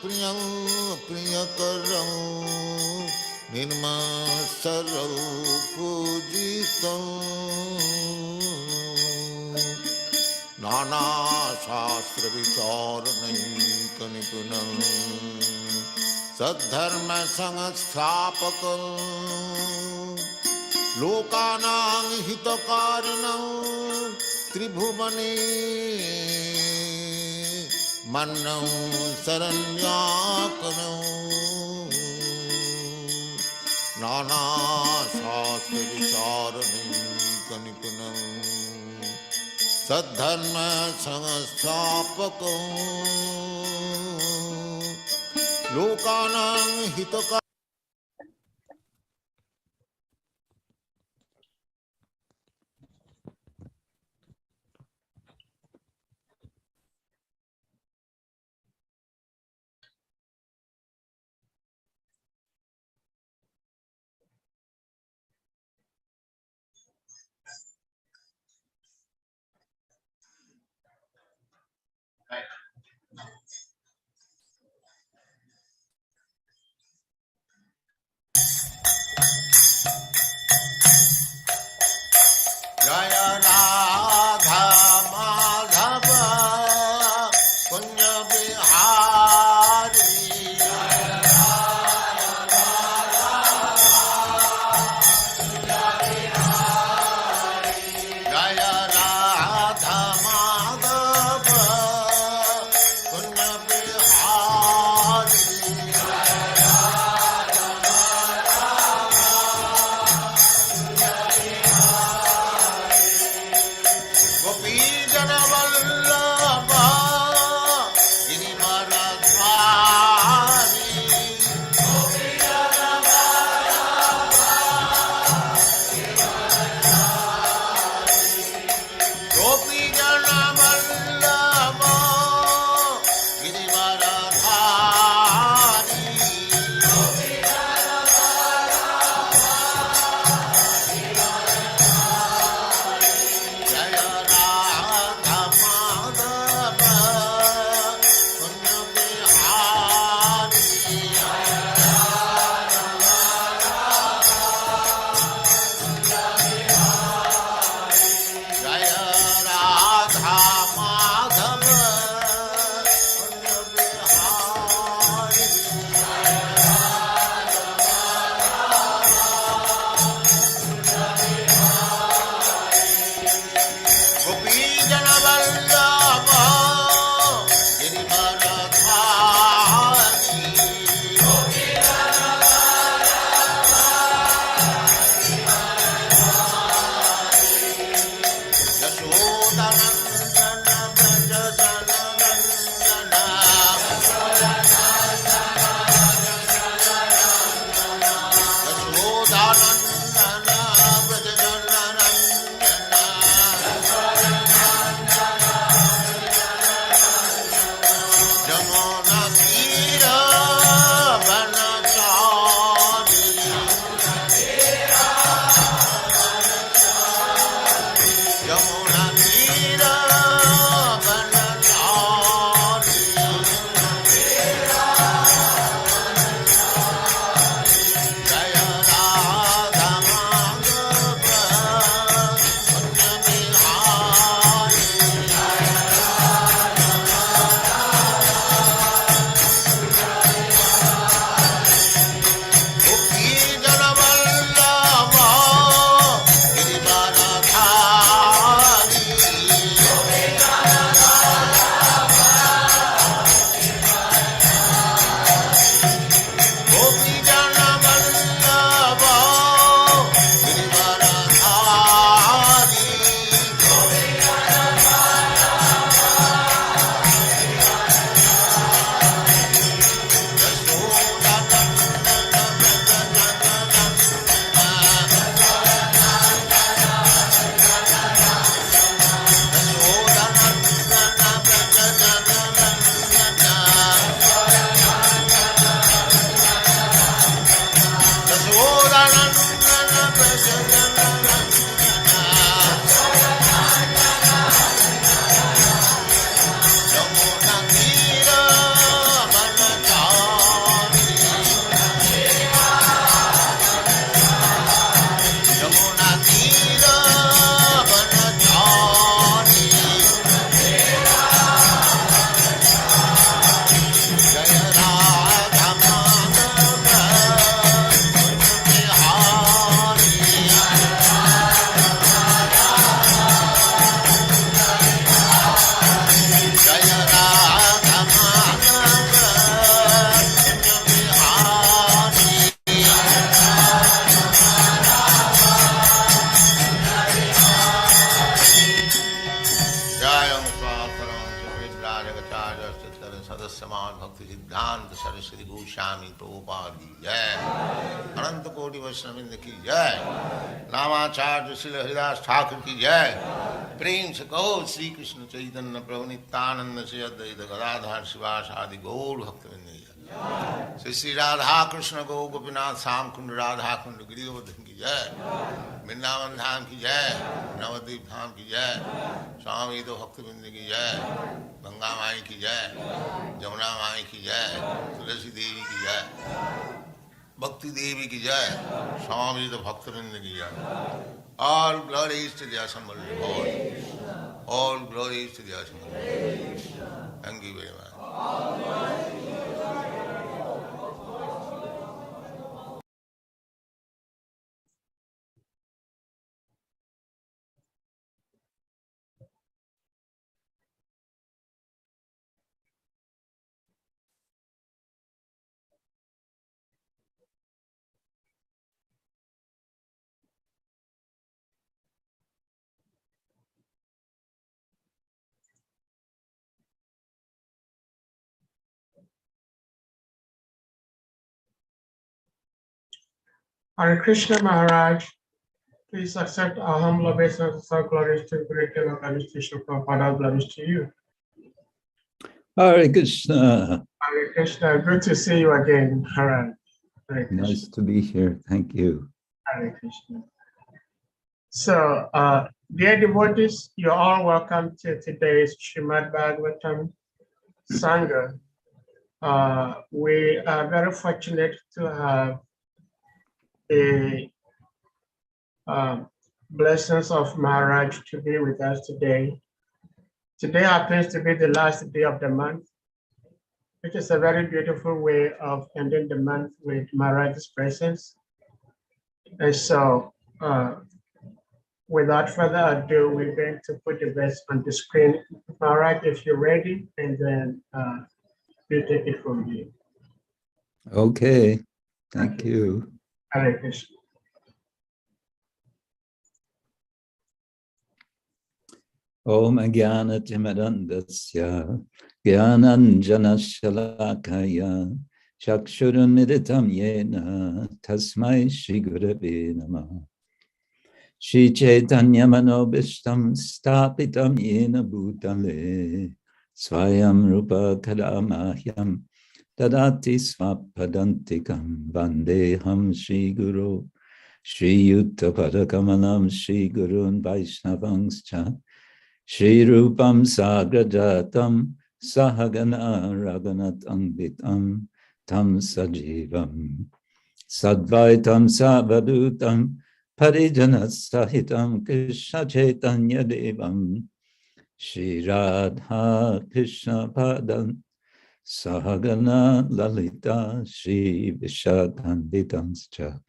प्रियं प्रियकरं निर्मत्सरं पूजितं नानाशास्त्रविचारणैकनिपुणं सद्धर्म संस्थापकं लोकानां हितकारिणं त्रिभुवने मन्नं शरण्याकरं नानाशास्त्रविचारणैकनिपुणं सद्धर्म संस्थापकं लोकानां हितकारिणं Siddhanta Saraswati Goswami Prabhupada ki jai, Ananta Koti Vaishnavindra ki jai, Namacharya Srila Haridas Thakur ki jai, Prem se kaho Sri Krishna Chaitanya Prabhu Nityananda Sri Advaita Gadadhar Sivas Adi Gaur Bhaktivinoda ki jai, Sri Sri Radha Krishna Gaur Gopinath Sam Kund Radha Kund Giridhardhan ki jai, Vrindavan Dham ki jai, Navadvip Dham ki jai, Swami Bhaktivinoda ki jai, Ganga Mai ki jai, Jamuna Mai ki jai, Tulasi Devi ki jai, Bhakti Devi ki jai, Swami Bhaktivinoda ki jai. All glories to the assembled Lord. All glories to the assembled Lord. Thank you very much. Hare Krishna Maharaj, please accept our humble obeisance and glories to great administration of Prabhupada. Glories to you. Hare Krishna. Hare Krishna, good to see you again, Maharaj. Hare Krishna. Nice to be here. Thank you. Hare Krishna. So, dear devotees, you're all welcome to today's SRIMAD BHAGAVATAM Sangha. We are very fortunate to have the blessings of Maharaj to be with us today. Today happens to be the last day of the month, which is a very beautiful way of ending the month with Maharaj's presence. And so, without further ado, we're going to put the verse on the screen. Maharaj, if you're ready, and then you take it from here. Okay. Thank you. Hare Krishna. Om Jnana Timirandasya Jnananjana Shalakaya Chakshurunmilitam Yena Tasmai Shri Gurave Namah Shri Chaitanya Manobishtam Stapitam Yena Bhutale Swayam Rupa Kadamahyam Tadati Svapadantikam Vandeham Shri Guru Shri Yutta Padakamalam Shri Gurun Vaishnavangscha Shri Rupam Sagrajatam Sahagana Raghunatam Vitam Tam Sajivam Sadvaitam Savadutam Parijana Sahitam Krishna Chaitanya Devam Shri Radha Krishna Padam Sahagana Lalita Shri Vishakhanditamscha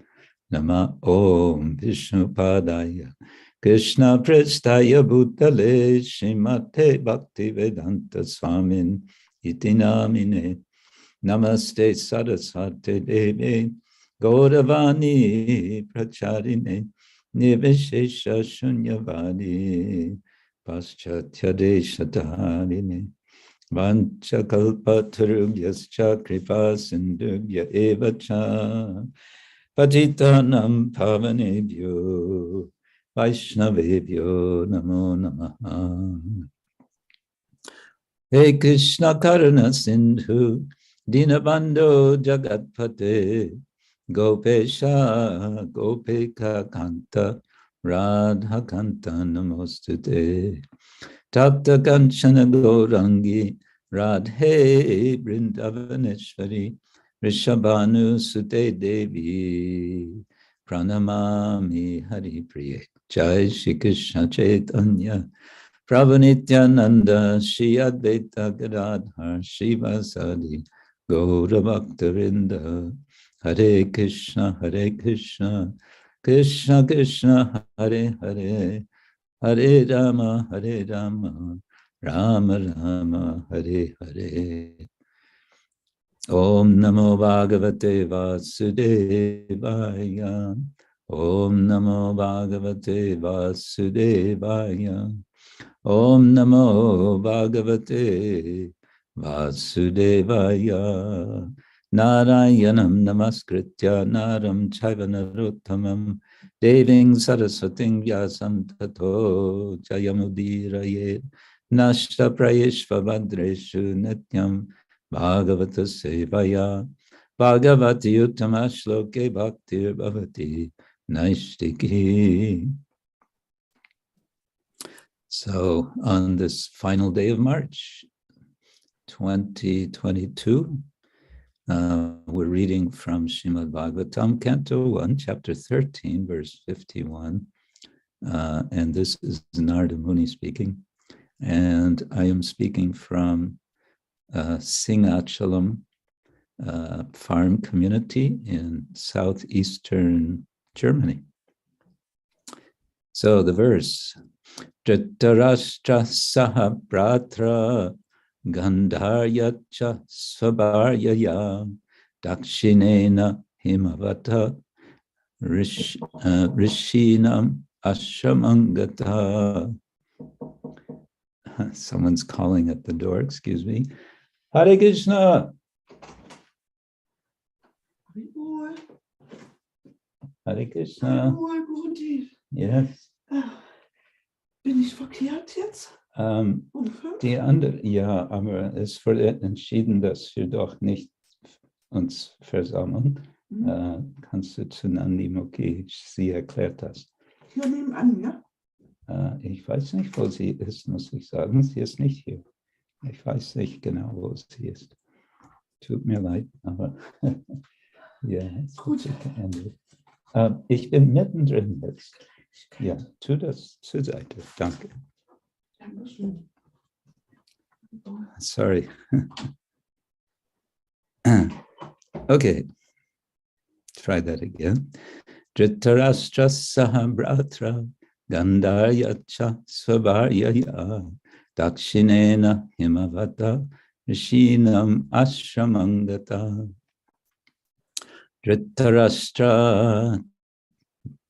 Nama Om Vishnu Padaya Krishna Prestaya Bhutale Srimate Bhakti Vedanta Swamin Iti Namine Namaste Saraswate Devi Gauravani Pracharine Nivishesha Shunyavadi Paschatya Deshatarine Vanchakalpatarubhyascha Kripa Sindhubhya Evacha Patitanam Pavanebhyo Vaishnavebhyo Namo Namaha. Hey Krishna Karuna Sindhu Dinabandho Jagatpate Gopesha Gopeka Kanta Radha Kanta Namostute Tapta Kanchana Gaurangi Radhe Vrindavaneshwari Rishabhanu Sute Devi Pranamami Hari Priya Jai Shri Krishna Chaitanya Prabhu Nityananda Shri Advaita Gadadhar Shivasadi Gaura Bhaktavinda Hare Krishna Krishna Krishna Hare Hare Hare Rama Rama Rama Hare Hare. Om Namo Bhagavate Vasudevaya. Om Namo Bhagavate Vasudevaya. Om Namo Bhagavate Vasudevaya Narayanam Namaskritya Naram Chaiva Narottamam Deving Saraswating Vyasam Tato Jayamudiraye Nashta Prayeshva Badreshu Nityam Bhagavata Sevaya Bhagavati Uttama Shloke Bhaktir Bhavati Naishtiki. So on this final day of March 2022, we're reading from SRIMAD Bhagavatam, Canto 1, Chapter 13, verse 51. And this is Narada Muni speaking. And I am speaking from Singachalam farm community in southeastern Germany. So the verse, Dhritarashtra saha bratra Gandharyacha Svabaryaya Dakshinena Himavata Rishinam Ashramangata. Someone's calling at the door, excuse me. Hare Krishna. Hare Krishna. Yes. Bin ich verkehrt jetzt? Die andere, ja, aber es wurde entschieden, dass wir doch nicht uns versammeln. Kannst du zu Nandi Mukhi, sie erklärt das. Hier nebenan, ja? Ich weiß nicht, wo sie ist, muss ich sagen. Sie ist nicht hier. Ich weiß nicht genau, wo sie ist. Tut mir leid, aber ja, es Gut. wird geendet. Ich bin mittendrin jetzt. Ja, tu das zur Seite. Danke. Dankeschön. Sorry. Okay. Try that again. Dhritarashtra saha bratra Gandharyacha Svabaryaya Dakshinena Himavata Rishinam Ashramangata. Dhritarashtra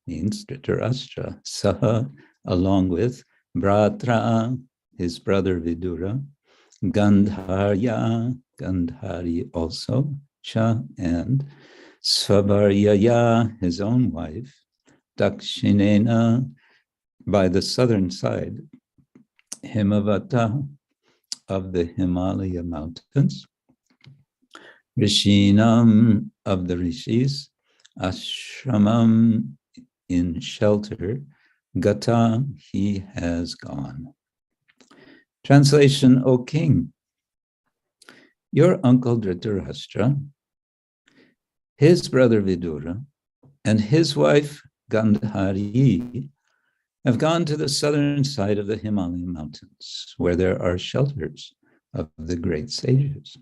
means Dhritarashtra saha, along with Bratra, his brother Vidura, Gandharya, Gandhari also, Cha, and Svabaryaya, his own wife, Dakshinena, by the southern side, Himavata, of the Himalaya mountains, Rishinam, of the rishis, Ashramam, in shelter, Gata, he has gone. Translation, O king, your uncle Dhritarashtra, his brother Vidura, and his wife Gandhari have gone to the southern side of the Himalayan mountains, where there are shelters of the great sages.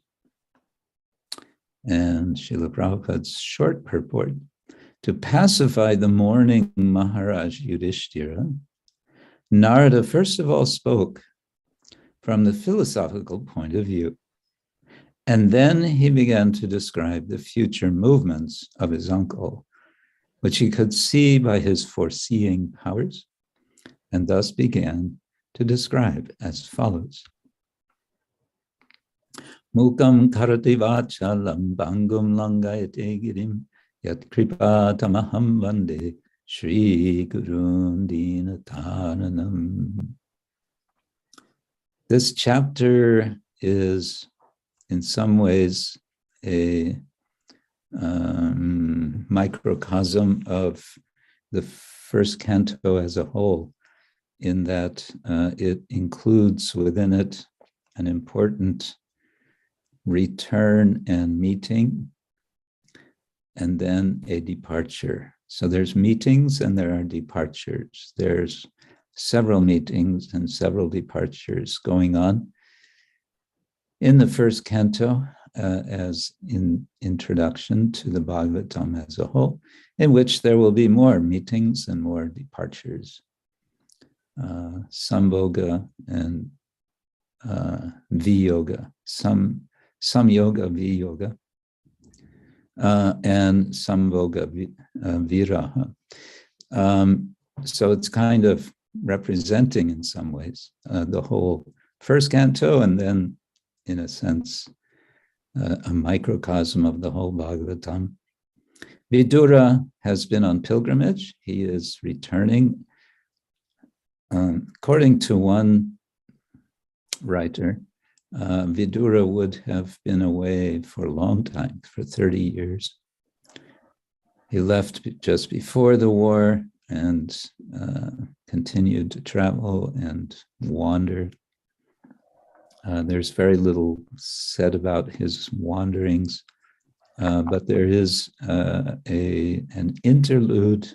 And Srila Prabhupada's short purport, to pacify the mourning Maharaj Yudhishthira, Narada first of all spoke from the philosophical point of view, and then he began to describe the future movements of his uncle, which he could see by his foreseeing powers, and thus began to describe as follows. Mukam karati vachalam bangum langayate girim yat kripa tamaham vande Shri Gurun Dinatananam. This chapter is in some ways a microcosm of the first canto as a whole, in that it includes within it an important return and meeting, and then a departure. So there's meetings and there are departures. There's several meetings and several departures going on in the first canto as in introduction to the Bhagavatam as a whole, in which there will be more meetings and more departures. Samboga and Viyoga, Samyoga, Viyoga, and Samboga, Viraha. So it's kind of representing in some ways the whole first canto and then in a sense, a microcosm of the whole Bhagavatam. Vidura has been on pilgrimage. He is returning. According to one writer, Vidura would have been away for a long time, for 30 years. He left just before the war and continued to travel and wander. There's very little said about his wanderings, but there is an interlude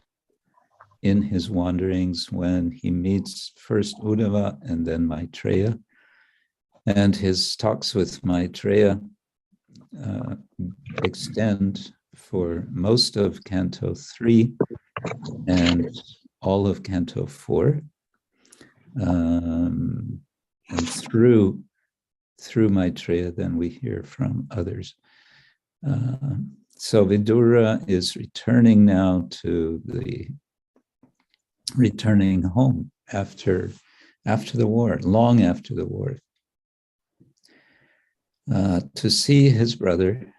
in his wanderings when he meets first Uddhava and then Maitreya. And his talks with Maitreya extend for most of Canto 3 and all of Canto 4. And through Maitreya, then we hear from others. So Vidura is returning now to returning home after the war, long after the war, to see his brother,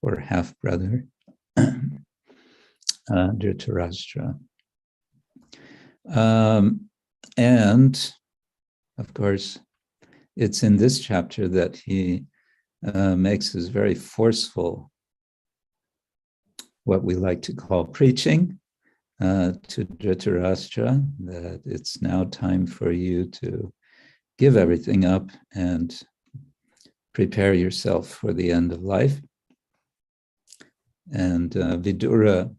or half-brother, Dhritarashtra. And of course, it's in this chapter that he makes his very forceful, what we like to call preaching, to Dhritarashtra, that it's now time for you to give everything up and prepare yourself for the end of life. And Vidura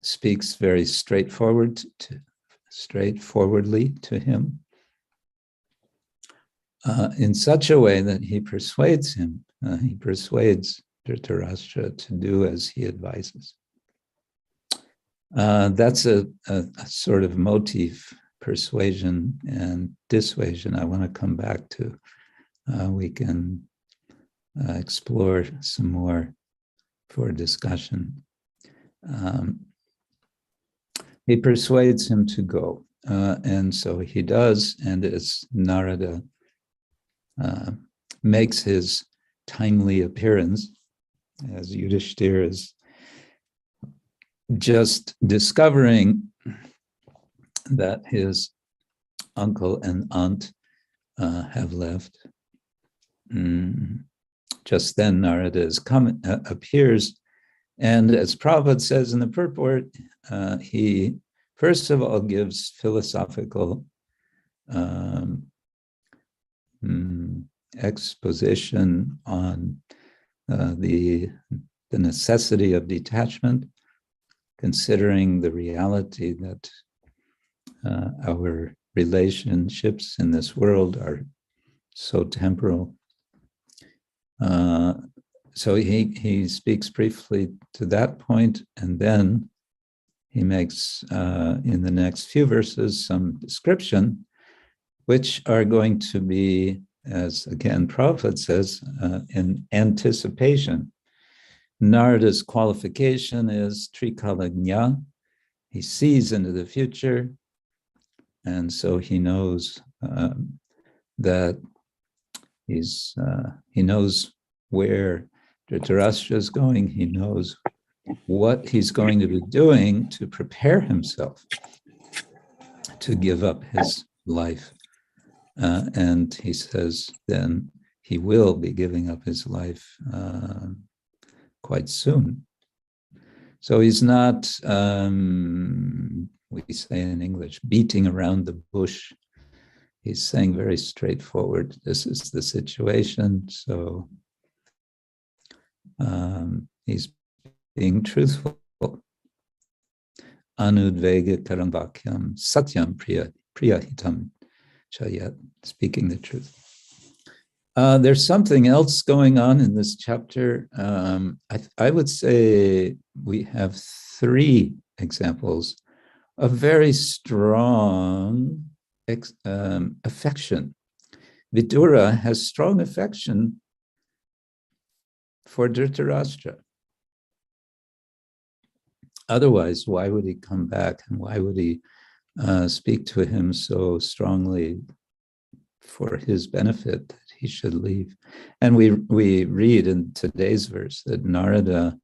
speaks very straightforwardly to him in such a way that he persuades him. He persuades Dhritarashtra to do as he advises. That's a sort of motif, persuasion and dissuasion, I want to come back to. We can explore some more for discussion. He persuades him to go, and so he does, and as Narada makes his timely appearance, as Yudhishthira is just discovering that his uncle and aunt have left. Just then Narada appears, and as Prabhupada says in the purport, he first of all gives philosophical exposition on the necessity of detachment, considering the reality that our relationships in this world are so temporal. So he speaks briefly to that point, and then he makes, in the next few verses, some description, which are going to be, as again Prabhupada says, in anticipation. Narada's qualification is Trikalagnya. He sees into the future, and so he knows that he knows where Dhritarashtra is going. He knows what he's going to be doing to prepare himself to give up his life. And he says then he will be giving up his life quite soon. So he's not, we say in English, beating around the bush. He's saying very straightforward, this is the situation. So he's being truthful. Anudvega karamvakyam satyam priyahitam chayat, speaking the truth. There's something else going on in this chapter. I would say we have 3 examples of very strong affection. Vidura has strong affection for Dhritarashtra. Otherwise, why would he come back, and why would he speak to him so strongly for his benefit that he should leave. And we read in today's verse that Narada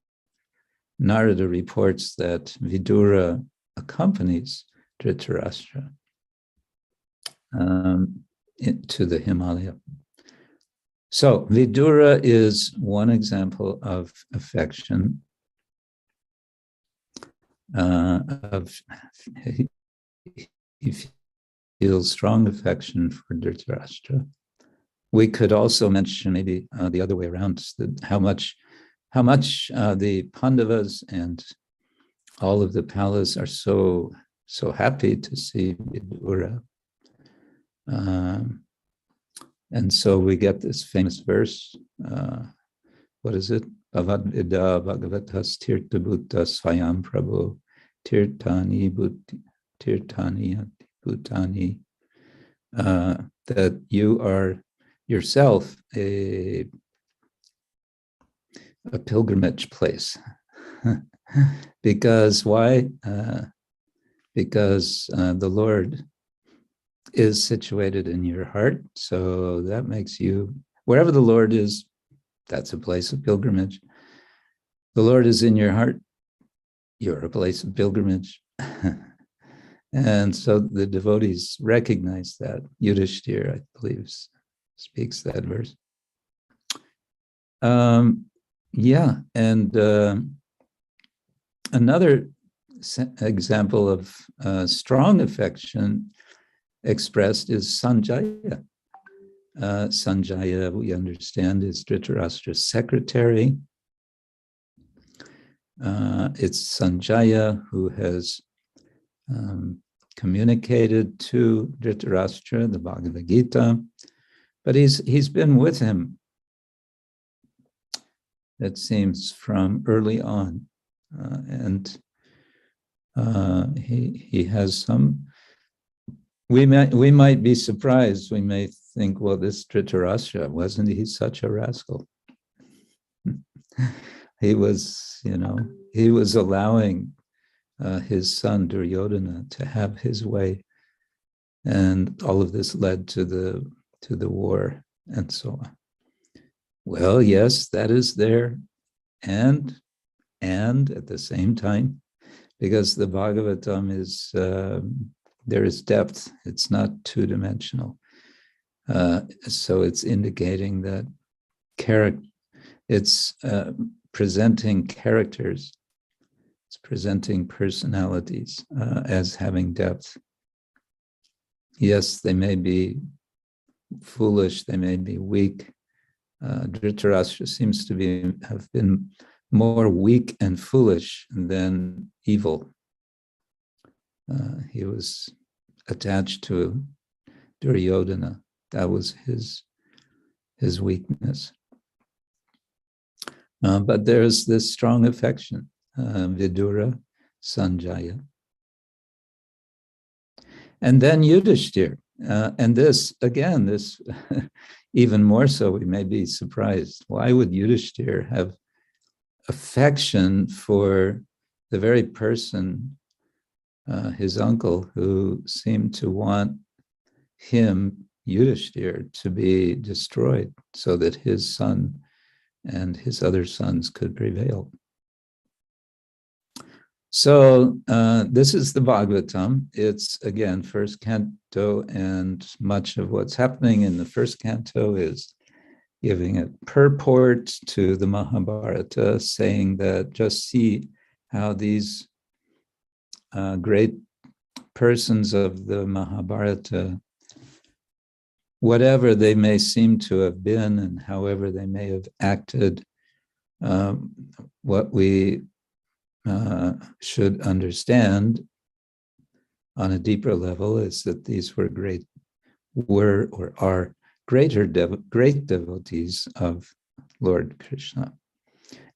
reports that Vidura accompanies Dhritarashtra to the Himalaya. So Vidura is one example of affection, he feels strong affection for Dhritarashtra. We could also mention maybe the other way around, that how much the Pandavas and all of the palace are so happy to see Vidura. And so we get this famous verse, what is it? Bhavad Vida Bhagavatas Tirtha Bhutta Swayam Prabhu Tirthani Bhutani, that you are yourself a pilgrimage place. Because why? Because the Lord is situated in your heart, so that makes you, wherever the Lord is, that's a place of pilgrimage. The Lord is in your heart, you're a place of pilgrimage. And so the devotees recognize that. Yudhishthira, I believe, speaks that verse. Yeah, and another example of strong affection expressed is Sanjaya. Sanjaya, we understand, is Dhritarashtra's secretary. It's Sanjaya who has communicated to Dhritarashtra the Bhagavad Gita, but he's been with him, it seems, from early on, and he has some. We might be surprised. We may think, well, this Dhritarashtra, wasn't he such a rascal? He was, he was allowing his son Duryodhana to have his way, and all of this led to the war and so on. Well, yes, that is there, and at the same time, because the Bhagavatam is there is depth; it's not two-dimensional. So it's indicating that it's presenting characters. It's presenting personalities as having depth. Yes, they may be foolish, they may be weak. Dhritarashtra seems to have been more weak and foolish than evil. He was attached to Duryodhana. That was his weakness. But there's this strong affection, Vidura, Sanjaya. And then Yudhishthira. And this, again, this even more so, we may be surprised. Why would Yudhishthira have affection for the very person, his uncle, who seemed to want him, Yudhishthira, to be destroyed so that his son and his other sons could prevail? So this is the Bhagavatam. It's, again, first canto, and much of what's happening in the first canto is giving a purport to the Mahabharata, saying that just see how these great persons of the Mahabharata, whatever they may seem to have been and however they may have acted, what we should understand on a deeper level is that these were or are great devotees of Lord Krishna.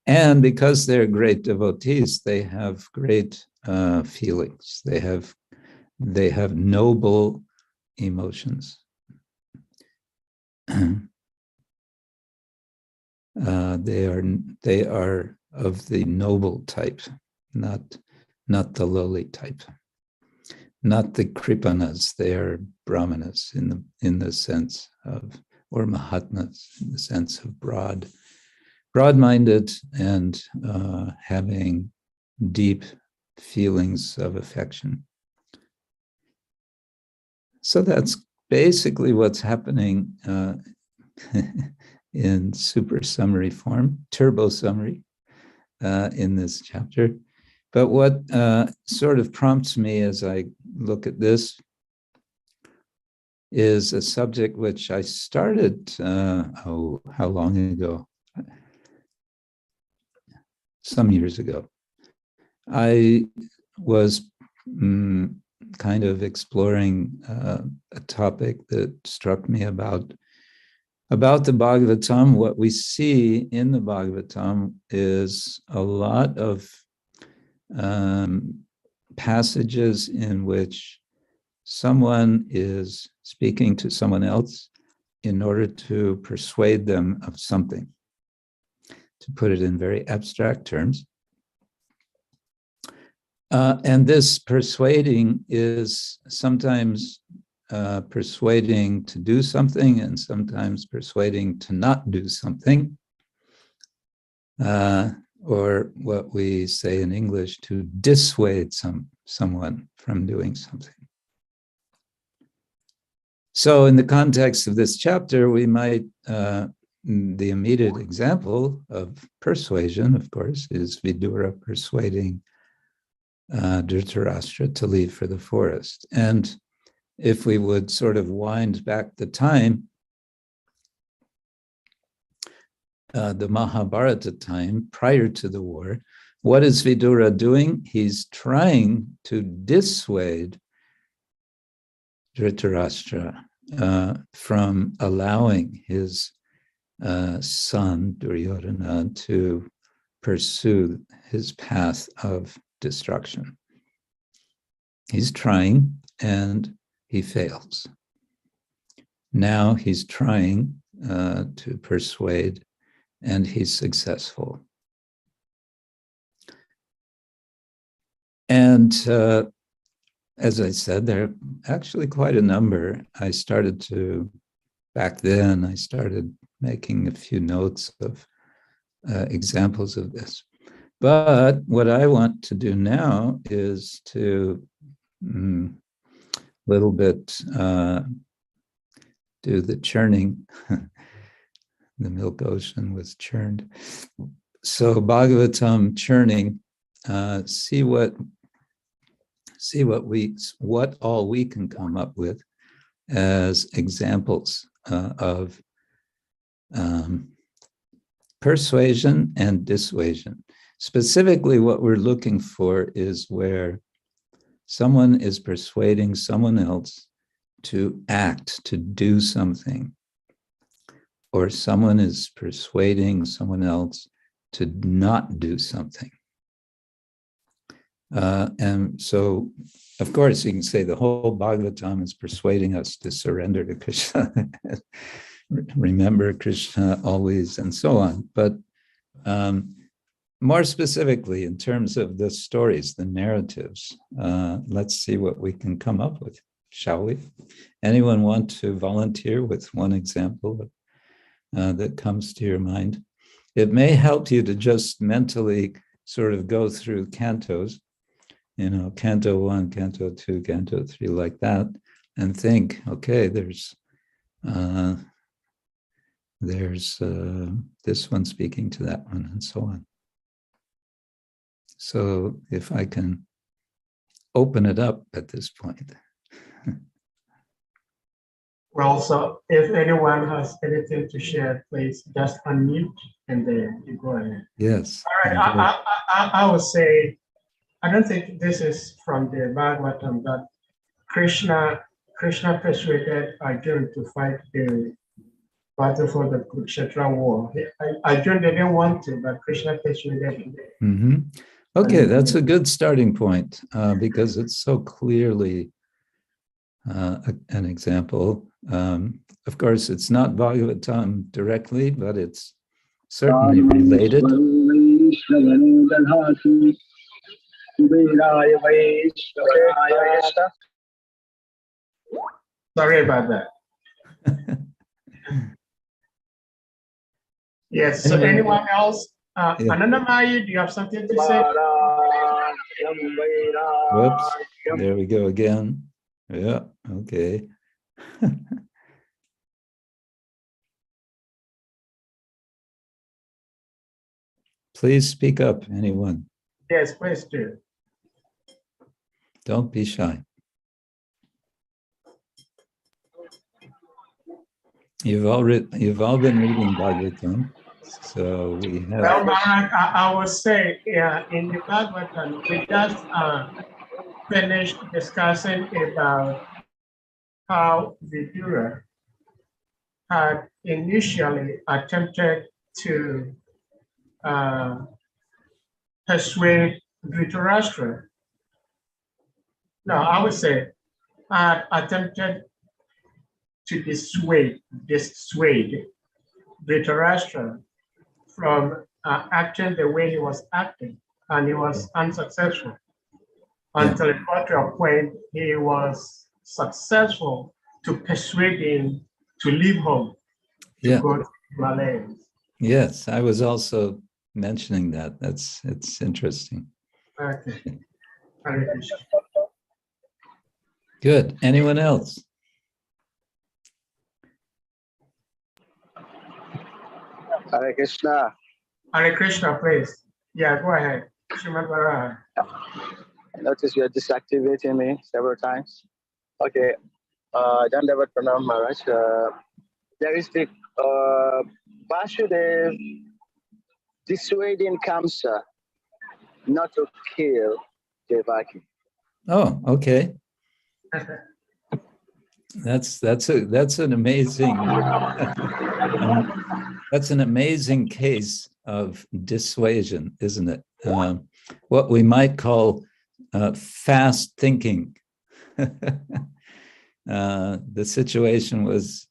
And because they're great devotees, they have great feelings. They have noble emotions. They are of the noble type, not the lowly type. not the Kripanas, they are Brahmanas in the sense of, or Mahatmas in the sense of broad-minded and having deep feelings of affection. So that's basically what's happening in super summary form, turbo summary in this chapter. But what sort of prompts me as I look at this is a subject which I started, how long ago? Some years ago. I was kind of exploring a topic that struck me about the Bhagavatam. What we see in the Bhagavatam is a lot of passages in which someone is speaking to someone else in order to persuade them of something. To put it in very abstract terms. And this persuading is sometimes persuading to do something and sometimes persuading to not do something. Or what we say in English, to dissuade someone from doing something. So in the context of this chapter, we might, the immediate example of persuasion, of course, is Vidura persuading Dhritarashtra to leave for the forest. And if we would sort of wind back the time, the Mahabharata time, prior to the war, what is Vidura doing? He's trying to dissuade Dhritarashtra from allowing his son, Duryodhana, to pursue his path of destruction. He's trying and he fails. Now he's trying to persuade and he's successful. And as I said, there are actually quite a number. Back then, I started making a few notes of examples of this. But what I want to do now is to little bit do the churning. The milk ocean was churned. So Bhagavatam churning, see what all we can come up with as examples of persuasion and dissuasion. Specifically, what we're looking for is where someone is persuading someone else to act, to do something, or someone is persuading someone else to not do something. And so, of course, you can say the whole Bhagavatam is persuading us to surrender to Krishna, remember Krishna always, and so on. But more specifically, in terms of the stories, the narratives, let's see what we can come up with, shall we? Anyone want to volunteer with one example that comes to your mind? It may help you to just mentally sort of go through cantos, canto 1, canto 2, canto 3, like that, and think, okay, there's this one speaking to that one, and so on. So if I can open it up at this point. Well, so if anyone has anything to share, please just unmute and then you go ahead. Yes. All right, I would say, I don't think this is from the Bhagavatam, but Krishna persuaded Arjuna to fight the battle for the KSHETRA war. Arjuna didn't want to, but Krishna persuaded him. Mm-hmm. Okay, that's a good starting point because it's so clearly an example. Of course, it's not Bhagavatam directly, but it's certainly related. Sorry about that. Yes, so anyone else? Anandamayi, do you have something to say? Whoops, there we go again. Yeah, okay. Please speak up, anyone. Yes, please do. Don't be shy. You've all been reading Bhagavatam, so we have. Well, Maharaj, I will say, yeah, in the Bhagavatam, we just finished discussing about how Vidura had initially attempted to persuade Dhritarashtra. No, I would say had attempted to dissuade Dhritarashtra from acting the way he was acting, and he was unsuccessful until it got to a point he was successful to persuade him to leave home to go to Himalayas. Yes, I was also mentioning that. It's interesting. Okay. Good. Anyone else? Hare Krishna. Hare Krishna, please. Yeah, go ahead. Srimad Bharata. I noticed you are disactivating me several times. Okay. Dandavat Pranam Maharaj. There is the Vasudev dissuading Kamsa not to kill Devaki. Oh, okay. That's an amazing that's an amazing case of dissuasion, isn't it? What we might call fast thinking. The situation was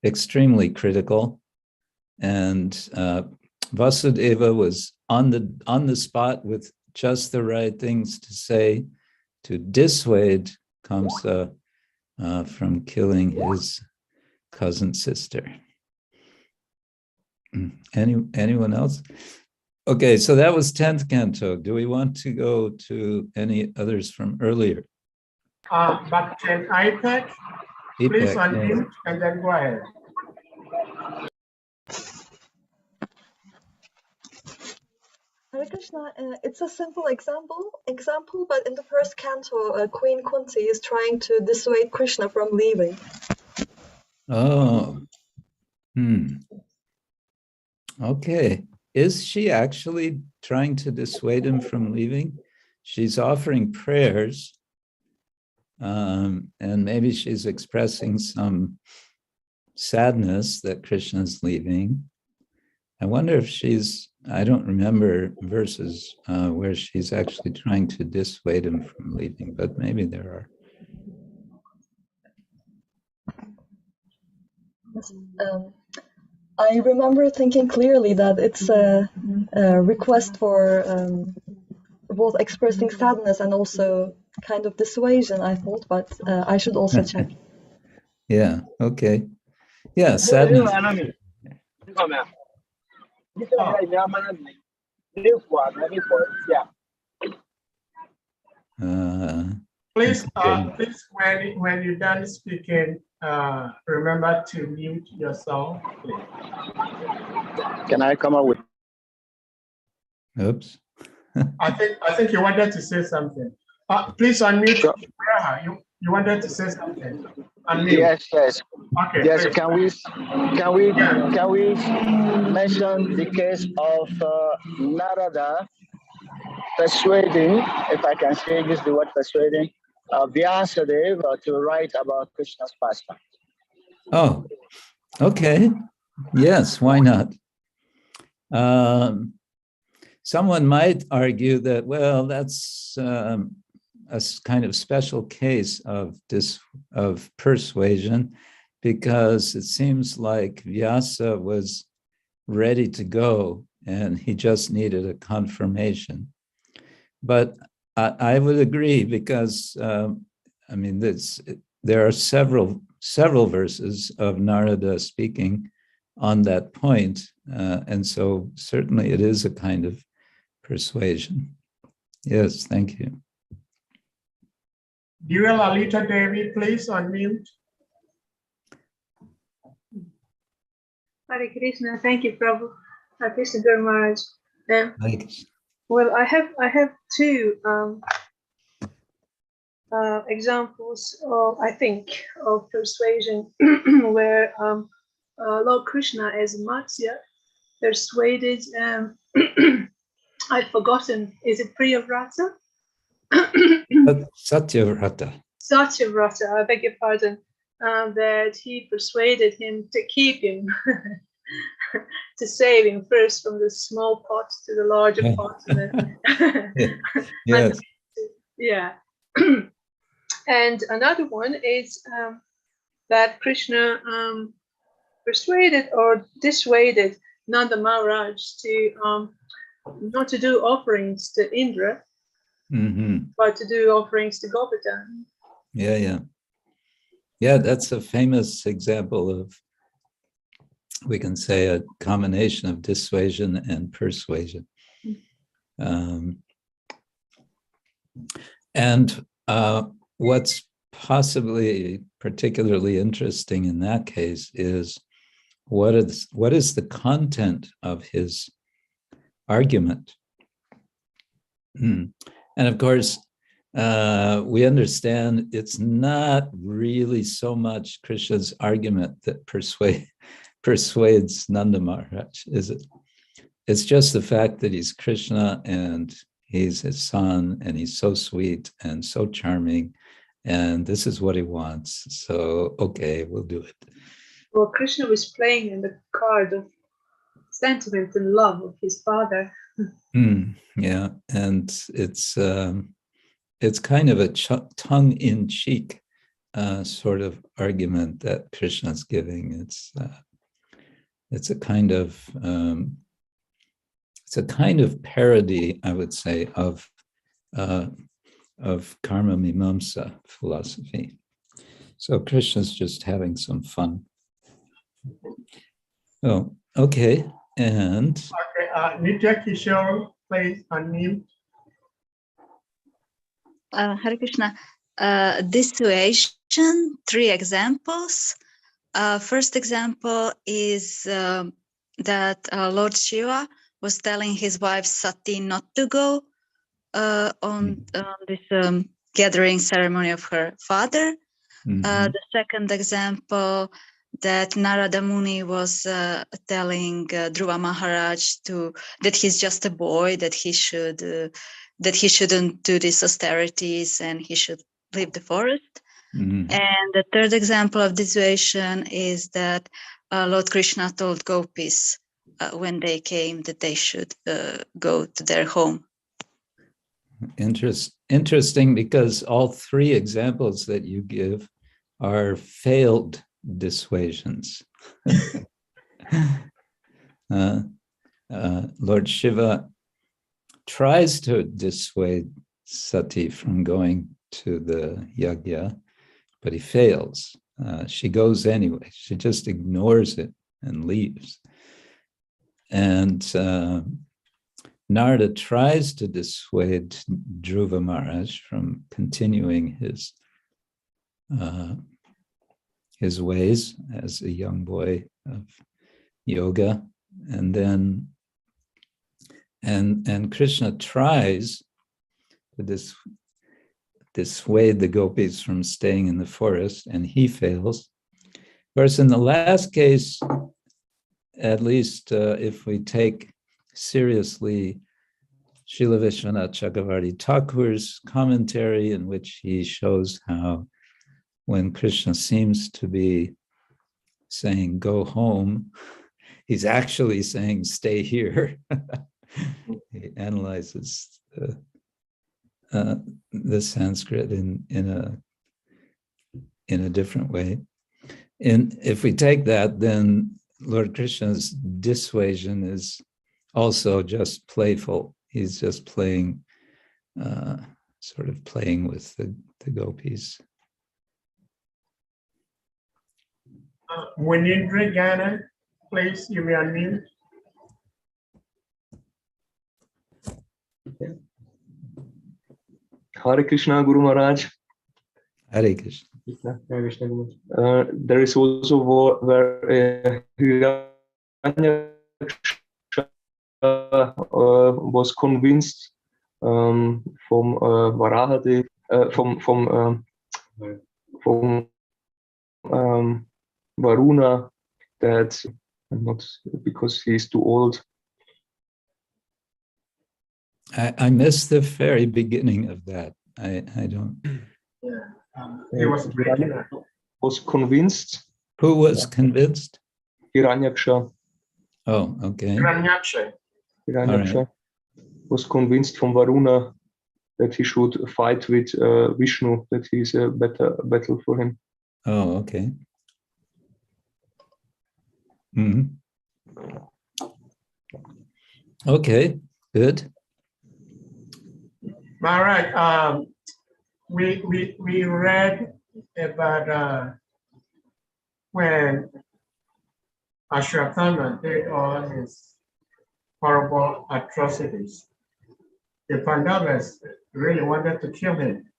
extremely critical, and Vasudeva was on the spot with just the right things to say to dissuade Kamsa from killing his cousin sister. Anyone else? Okay, so that was 10th canto. Do we want to go to any others from earlier? But can IPEC please unmute and then go ahead. Hare Krishna, it's a simple example, but in the first canto, Queen Kunti is trying to dissuade Krishna from leaving. Oh, okay. Is she actually trying to dissuade him from leaving? She's offering prayers, and maybe she's expressing some sadness that Krishna's leaving. I wonder if she's, I don't remember verses where she's actually trying to dissuade him from leaving, but maybe there are. I remember thinking clearly that it's a request for both expressing sadness and also kind of dissuasion, I thought, but I should also check. Yeah, okay. Yeah, sadness. Please, when you're done speaking, remember to mute yourself, please. Can I come up with? Oops. I think you wanted to say something. Please unmute. Sure. You wanted to say something. Unmute. Yes. Okay. Yes. Please. Can we mention the case of Narada persuading, if I can say use the word persuading, Vyasadeva to write about Krishna's pastime? Oh, okay. Yes, why not? Someone might argue that, well, that's a kind of special case of persuasion, because it seems like Vyasa was ready to go and he just needed a confirmation. But I would agree, because I mean, there are several verses of Narada speaking on that point, and so certainly it is a kind of persuasion. Yes, thank you. Dual Alita Devi, please unmute. Hare Krishna, thank you, Prabhu. Hare Krishna Guru Maharaj. Thanks. Well, I have two examples of, I think, of persuasion where Lord Krishna as Matsya persuaded. I've forgotten. Is it Priyavrata? Satyavrata. Satyavrata. I beg your pardon. That he persuaded him to keep him, to save him first from the small pot to the larger pot. Yes. Yeah. And another one is that Krishna persuaded or dissuaded Nanda Maharaj to not to do offerings to Indra, but to do offerings to Govardhan. Yeah, that's a famous example of, we can say, a combination of dissuasion and persuasion. And what's possibly particularly interesting in that case is what is the content of his argument. And of course, we understand it's not really so much Krishna's argument that persuades Nanda Maharaj, is it? It's just the fact that he's Krishna and he's his son and he's so sweet and so charming and this is what he wants. So, okay, we'll do it. Well, Krishna was playing in the card of sentiment and love of his father. Yeah, and it's kind of a tongue-in-cheek sort of argument that Krishna's giving. It's a kind of parody, I would say, of karma mimamsa philosophy. So Krishna's just having some fun. Oh, okay, and Okay, Nitya Kishore, please unmute. Hare Krishna. Dissuasion, 3 examples. First example is that Lord Shiva was telling his wife Sati not to go on this gathering ceremony of her father. The second example, that Narada Muni was telling Dhruva Maharaj that he's just a boy, that he shouldn't do these austerities and he should leave the forest. And the third example of dissuasion is that Lord Krishna told gopis when they came that they should go to their home. Interesting, because all 3 examples that you give are failed dissuasions. Lord Shiva tries to dissuade Sati from going to the yajna, but he fails. She goes anyway. She just ignores it and leaves. And Narada tries to dissuade Dhruva Maharaj from continuing his ways as a young boy of yoga, and then and Krishna tries to dissuade the gopis from staying in the forest, and he fails. Of course, in the last case, at least if we take seriously Srila Vishwanath Chakravarti Thakur's commentary, in which he shows how when Krishna seems to be saying, go home, he's actually saying, stay here. He analyzes the Sanskrit in a different way. And if we take that, then Lord Krishna's dissuasion is also just playful. He's just playing, sort of playing with the gopis. Munindra Ghana, please, you may unmute. Hare Krishna, Guru Maharaj. Hare Krishna. There is also where Hiranyaksha was convinced from Varaha, from Varuna, that not because he's too old. I missed the very beginning of that. I don't. He was convinced. Who was convinced? Hiranyaksha. Oh, okay. Hiranyaksha right. Was convinced from Varuna that he should fight with Vishnu, that he is a better battle for him. Oh, okay. Mm-hmm. Okay, good. Maharaj, we read about when Ashwatthama did all his horrible atrocities. The Pandavas really wanted to kill him,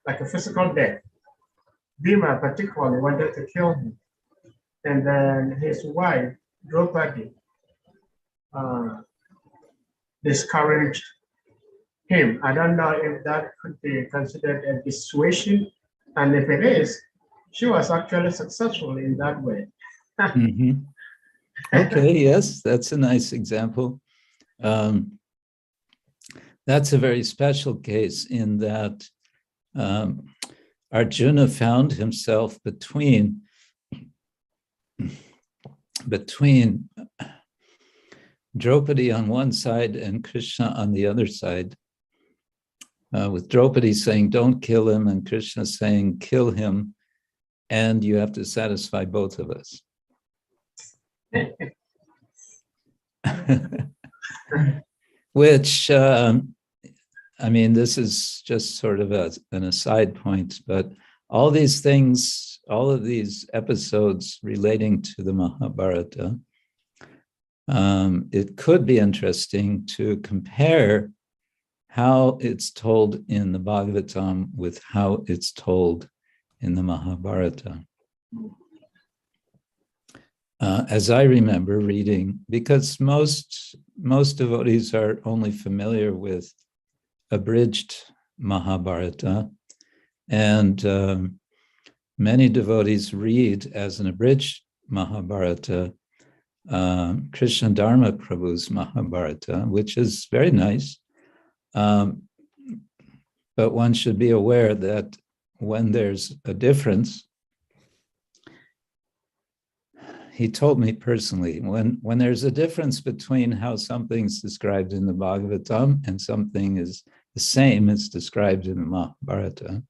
like a physical death. Bhima particularly wanted to kill him. And then his wife, Draupadi, discouraged him. I don't know if that could be considered a dissuasion. And if it is, she was actually successful in that way. Mm-hmm. Okay, yes, that's a nice example. That's a very special case in that Arjuna found himself between Draupadi on one side and Krishna on the other side, with Draupadi saying, don't kill him, and Krishna saying, kill him, and you have to satisfy both of us. Which, I mean, this is just sort of an aside point, but all these things, all of these episodes relating to the Mahabharata, it could be interesting to compare how it's told in the Bhagavatam with how it's told in the Mahabharata. As I remember reading, because most devotees are only familiar with abridged Mahabharata, and many devotees read as an abridged Mahabharata Krishna Dharma Prabhu's Mahabharata, which is very nice. But one should be aware that when there's a difference, he told me personally, when there's a difference between how something's described in the Bhagavatam and something is the same as described in the Mahabharata,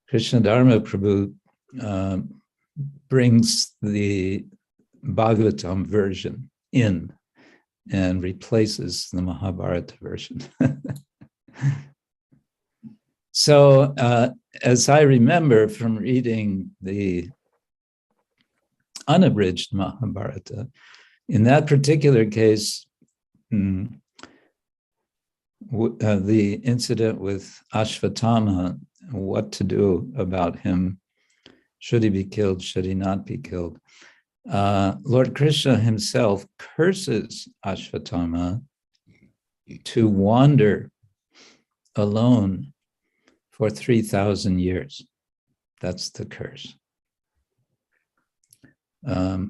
Krishna Dharma Prabhu brings the Bhagavatam version in and replaces the Mahabharata version. So, as I remember from reading the unabridged Mahabharata, in that particular case, the incident with Ashvatthama, what to do about him, should he be killed, should he not be killed? Lord Krishna himself curses Ashvatthama to wander alone for 3,000 years. That's the curse. Now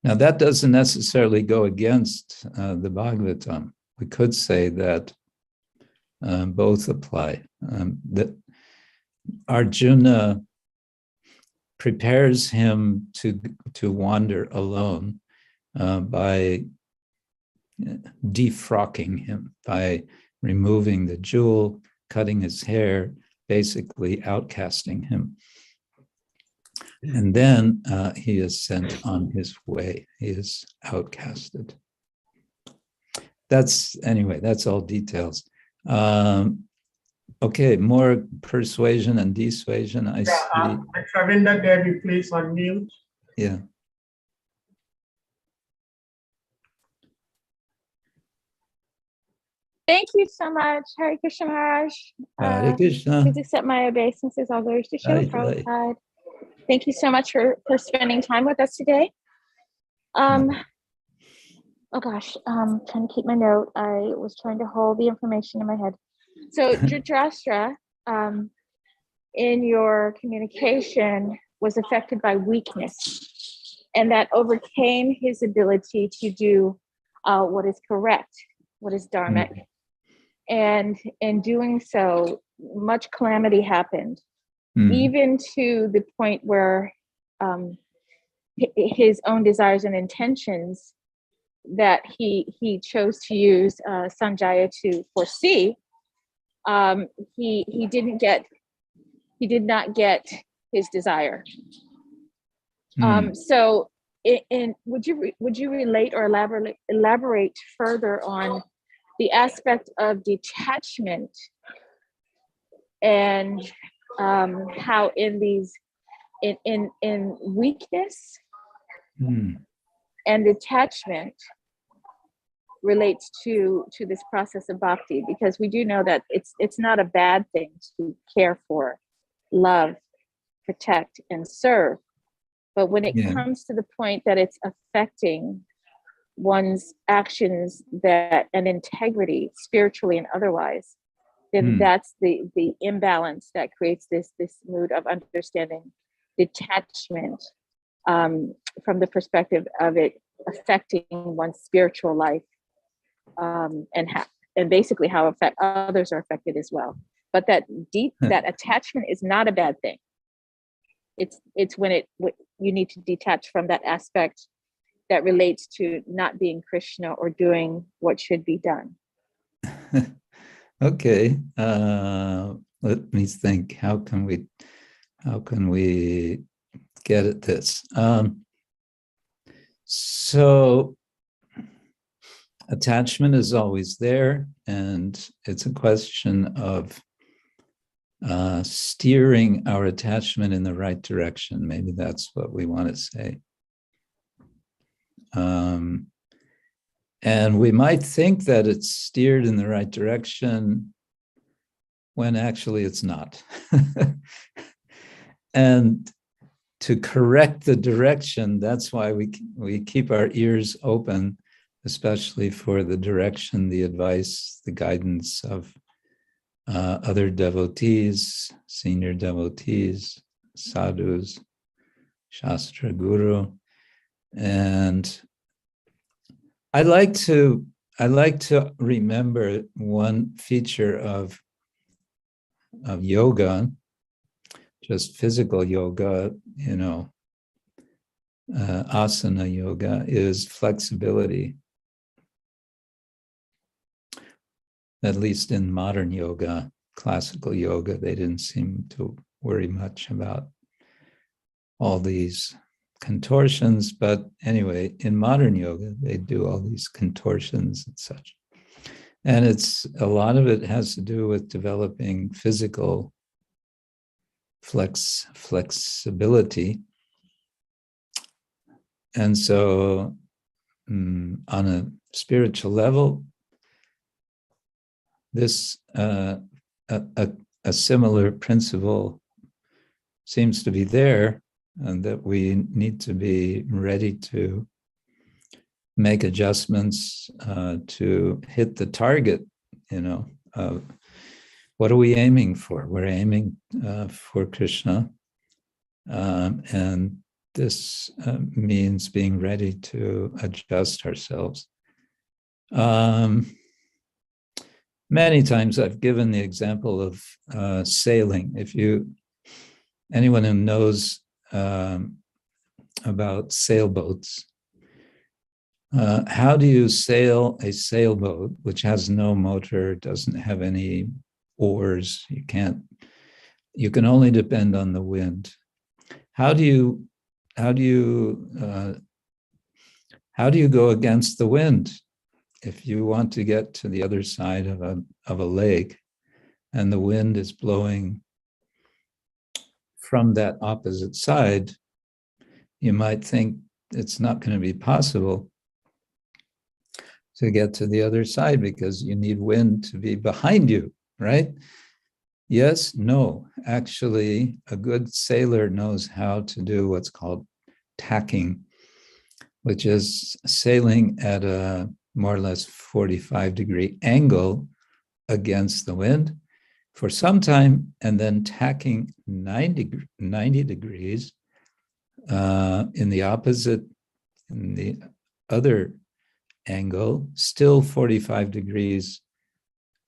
that doesn't necessarily go against the Bhagavatam. We could say that both apply. That Arjuna prepares him to wander alone by defrocking him, by removing the jewel, cutting his hair, basically outcasting him. And then he is sent on his way. He is outcasted. That's all details. Okay, more persuasion and dissuasion. I see. Ravinda Devi, please unmute. Yeah. Thank you so much, Hare Krishna Maharaj. Hare Krishna. Please accept my obeisances, all glories to Srila Prabhupada. Thank you so much for spending time with us today. Oh gosh, trying to keep my note. I was trying to hold the information in my head. So Dhritarashtra, in your communication, was affected by weakness, and that overcame his ability to do what is correct, what is dharmic. And in doing so, much calamity happened, even to the point where his own desires and intentions that he chose to use Sanjaya to foresee, he did not get his desire. So would you relate or elaborate further on the aspect of detachment and how in weakness and detachment relates to this process of bhakti, because we do know that it's not a bad thing to care for, love, protect, and serve, but when it comes to the point that it's affecting one's actions and integrity, spiritually and otherwise, then that's the imbalance that creates this mood of understanding detachment from the perspective of it affecting one's spiritual life, and basically how others are affected as well. But that attachment is not a bad thing. It's when you need to detach from that aspect that relates to not being Krishna or doing what should be done. Okay, let me think. How can we get at this? So attachment is always there, and it's a question of steering our attachment in the right direction. Maybe that's what we want to say. And we might think that it's steered in the right direction when actually it's not. And to correct the direction, that's why we keep our ears open, especially for the direction, the advice, the guidance of other devotees, senior devotees, sadhus, Shastra Guru. And I like to remember one feature of yoga, just physical yoga, asana yoga, is flexibility. At least in modern yoga, classical yoga, they didn't seem to worry much about all these contortions, but anyway, in modern yoga, they do all these contortions and such. And a lot of it has to do with developing physical flexibility. And so on a spiritual level, this a similar principle seems to be there, and that we need to be ready to make adjustments to hit the target. What are we aiming for? We're aiming for Krishna, and this means being ready to adjust ourselves. Many times I've given the example of sailing. Anyone who knows about sailboats, how do you sail a sailboat which has no motor, doesn't have any oars? You can only depend on the wind. How do you go against the wind? If you want to get to the other side of a lake and the wind is blowing from that opposite side, you might think it's not going to be possible to get to the other side because you need wind to be behind you, right? Yes, no. Actually, a good sailor knows how to do what's called tacking, which is sailing at a more or less 45-degree angle against the wind for some time, and then tacking 90 degrees in the other angle, still 45 degrees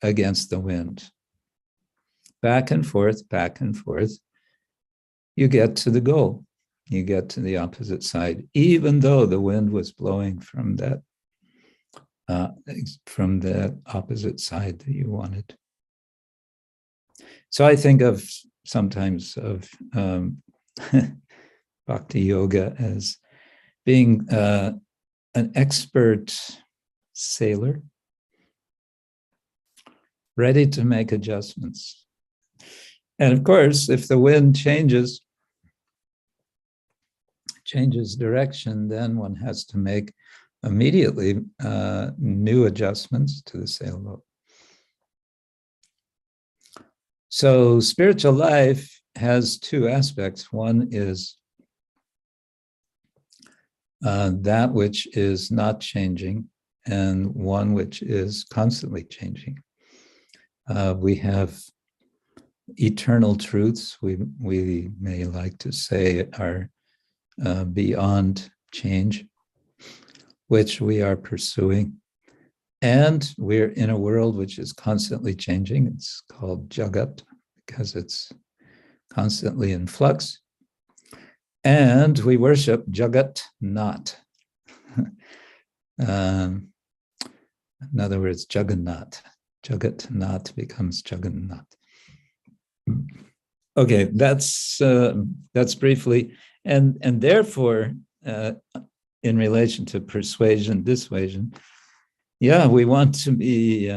against the wind. Back and forth, you get to the goal. You get to the opposite side, even though the wind was blowing from that opposite side that you wanted. So I think of sometimes of Bhakti Yoga as being an expert sailor, ready to make adjustments. And of course, if the wind changes direction, then one has to make immediately new adjustments to the sailboat. So spiritual life has two aspects. One is that which is not changing, and one which is constantly changing. We have eternal truths, we may like to say, are beyond change, which we are pursuing. And we're in a world which is constantly changing. It's called Jagat because it's constantly in flux. And we worship Jagat Nath. In other words, Jagannath. Jagat Nath becomes Jagannath. Okay, that's briefly, and therefore, in relation to persuasion, dissuasion, yeah, we want to be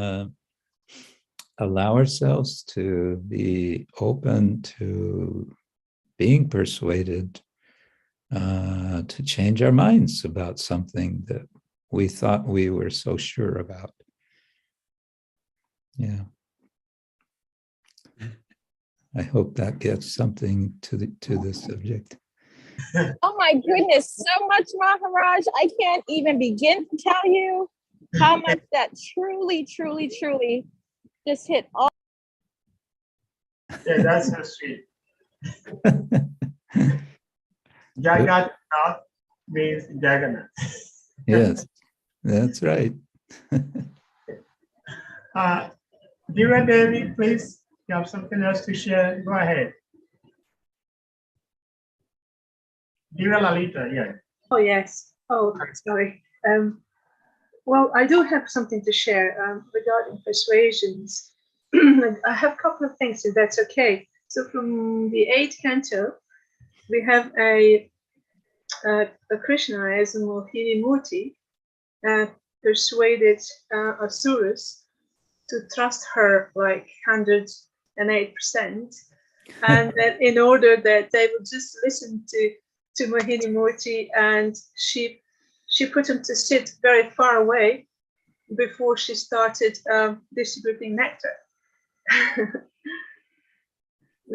allow ourselves to be open to being persuaded, to change our minds about something that we thought we were so sure about. Yeah. I hope that gets something to the subject. Oh my goodness, so much, Maharaj. I can't even begin to tell you how much that truly just hit all. Yeah, that's so sweet. Jagat Nath means Jagannath. Yes, that's right. Dira Devi, please, you have something else to share? Go ahead. Dira Lalita, yeah. Oh, yes. Oh, sorry. Well, I do have something to share regarding persuasions. I have a couple of things, if that's okay. So from the 8th canto, we have a Krishna as a Mohini Murti persuaded Asuras to trust her like 108%. And that in order that they would just listen to Mohini Murti, and she put them to sit very far away before she started distributing nectar.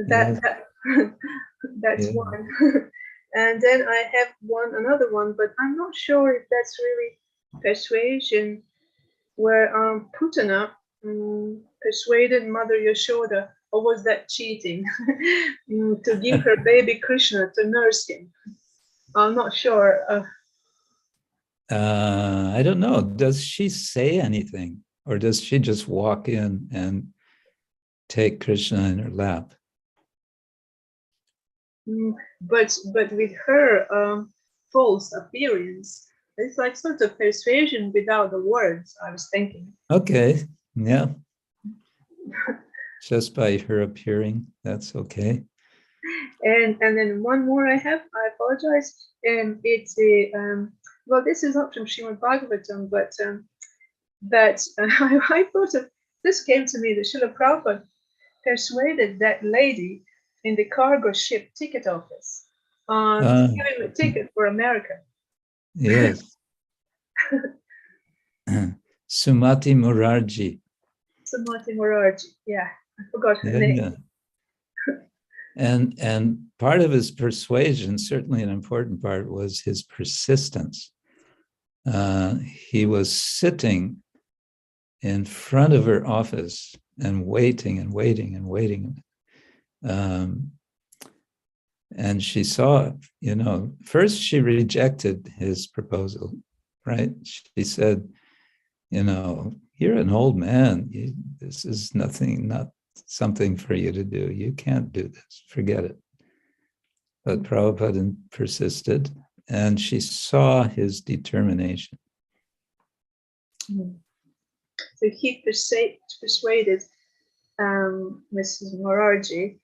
That's Yeah. one. And then I have another one, but I'm not sure if that's really persuasion, where Putana persuaded Mother Yashoda, or was that cheating, to give her baby Krishna to nurse him. I'm not sure. I don't know. Does she say anything, or does she just walk in and take Krishna in her lap? But with her false appearance, it's like sort of persuasion without the words, I was thinking. Okay, yeah. Just by her appearing, that's okay. And then one more I have, I apologize. It's a, well, this is not from Srimad Bhagavatam, but I thought of, this came to me, the Srila Prabhupada persuaded that lady in the cargo ship ticket office to give him a ticket for America. Yes. Sumati Murarji. Sumati Morarji. Yeah, I forgot her Yeah, name. yeah. And part of his persuasion, certainly an important part, was his persistence. He was sitting in front of her office and waiting and waiting and waiting. And she saw, you know, first she rejected his proposal, right? She said, you know, you're an old man. This is nothing, not something for you to do. You can't do this, forget it. But Prabhupada persisted, and she saw his determination. So he persuaded Mrs. Morarji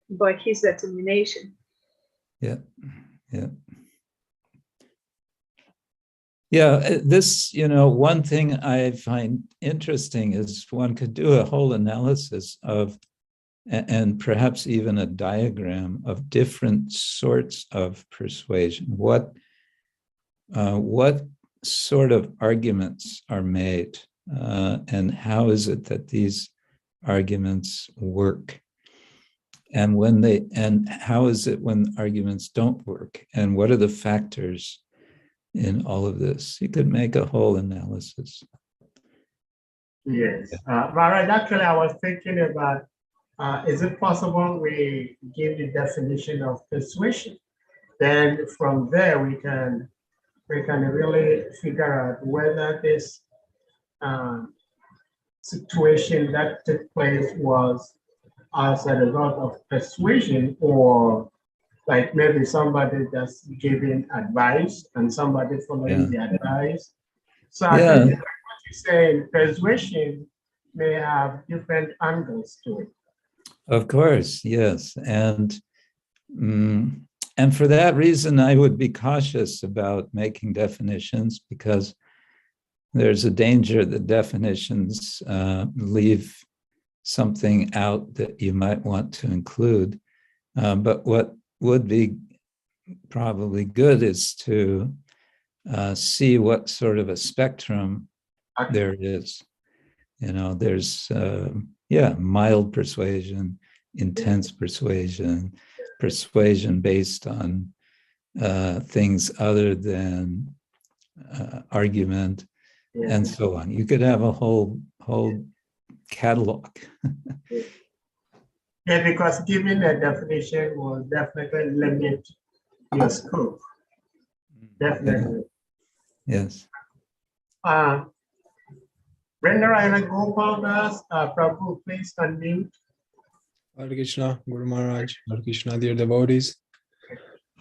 by his determination. Yeah, yeah. Yeah, this, you know, one thing I find interesting is one could do a whole analysis of, and perhaps even a diagram of different sorts of persuasion. What sort of arguments are made, and how is it that these arguments work? And how is it when arguments don't work? And what are the factors in all of this? You could make a whole analysis. Yes, Maharaj, actually I was thinking about, is it possible we give the definition of persuasion? Then from there we can really figure out whether this situation that took place was as a result of persuasion, or like maybe somebody just giving advice and somebody following the advice. So I think what you're saying, persuasion may have different angles to it. Of course, yes. And for that reason, I would be cautious about making definitions, because there's a danger that definitions leave something out that you might want to include. But what would be probably good is to see what sort of a spectrum there is. You know, there's, mild persuasion, intense persuasion, persuasion based on things other than argument, and so on. You could have a whole catalog. Yeah, because giving a definition will definitely limit your scope. Definitely. Yes. Rendarayana Gopal Das, Prabhu, please unmute. Hare Krishna, Guru Maharaj, Hare Krishna, dear devotees.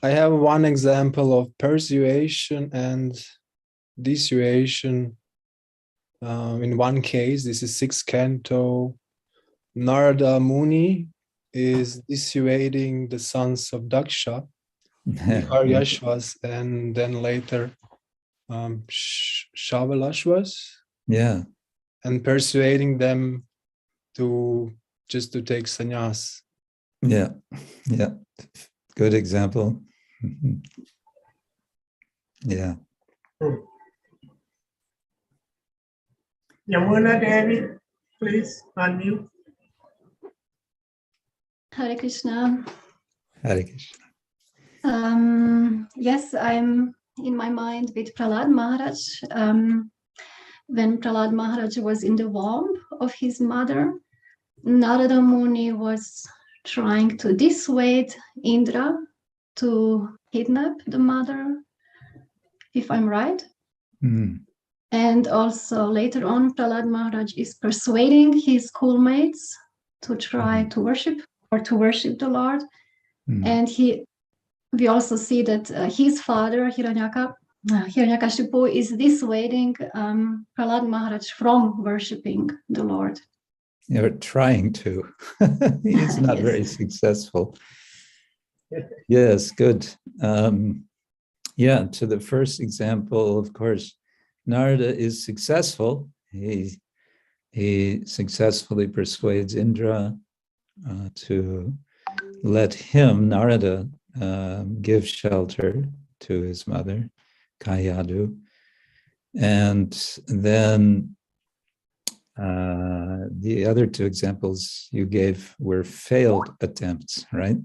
I have one example of persuasion and dissuasion. In one case, this is 6th canto, Narada Muni is dissuading the sons of Daksha, the Haryashvas, and then later Shavalashvas. Yeah. And persuading them to take sannyas. Yeah, yeah. Good example. Yeah. Yamuna Devi, please unmute. Hare Krishna. Hare Krishna. Yes, I'm in my mind with Prahlad Maharaj. When Prahlad Maharaj was in the womb of his mother, Narada Muni was trying to dissuade Indra to kidnap the mother, if I'm right. Mm. And also later on, Prahlad Maharaj is persuading his schoolmates to try to worship the Lord. And we also see that his father, Hiranyakashipu, is dissuading Prahlad Maharaj from worshiping the Lord. You're trying to. He's not very successful. Yes, good. To the first example, of course, Narada is successful. He successfully persuades Indra to let him, Narada, give shelter to his mother, Kayadu. And then the other two examples you gave were failed attempts, right?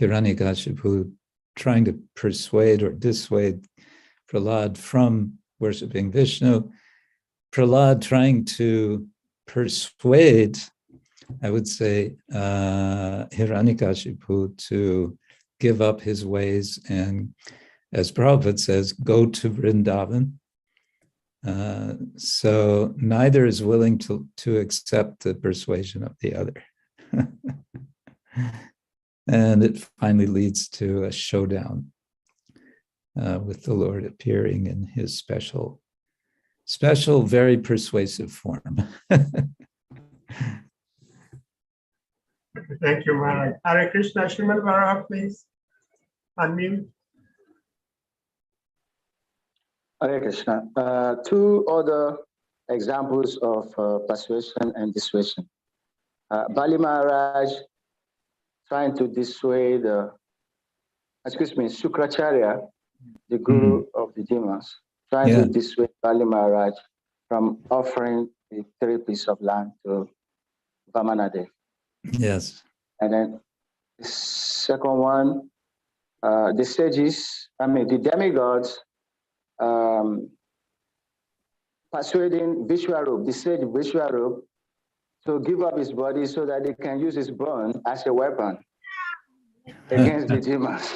Hiranyakashipu trying to persuade or dissuade Prahlad from worshiping Vishnu. Prahlad trying to persuade, I would say, Hiranyakashipu to give up his ways and, as Prabhupada says, go to Vrindavan. So neither is willing to accept the persuasion of the other. And it finally leads to a showdown with the Lord appearing in his special, very persuasive form. Thank you, Maharaj. Hare Krishna, Shriman Vara, please unmute. Hare Krishna. Two other examples of persuasion and dissuasion. Bali Maharaj trying to dissuade, Shukracharya, the guru of the demons, trying to dissuade Bali Maharaj from offering the 3 pieces of land to Vamanadev. Yes. And then the second one, the sages, the demigods, persuading Vishwarup, the sage Vishwarup, to give up his body so that they can use his bone as a weapon against the demons.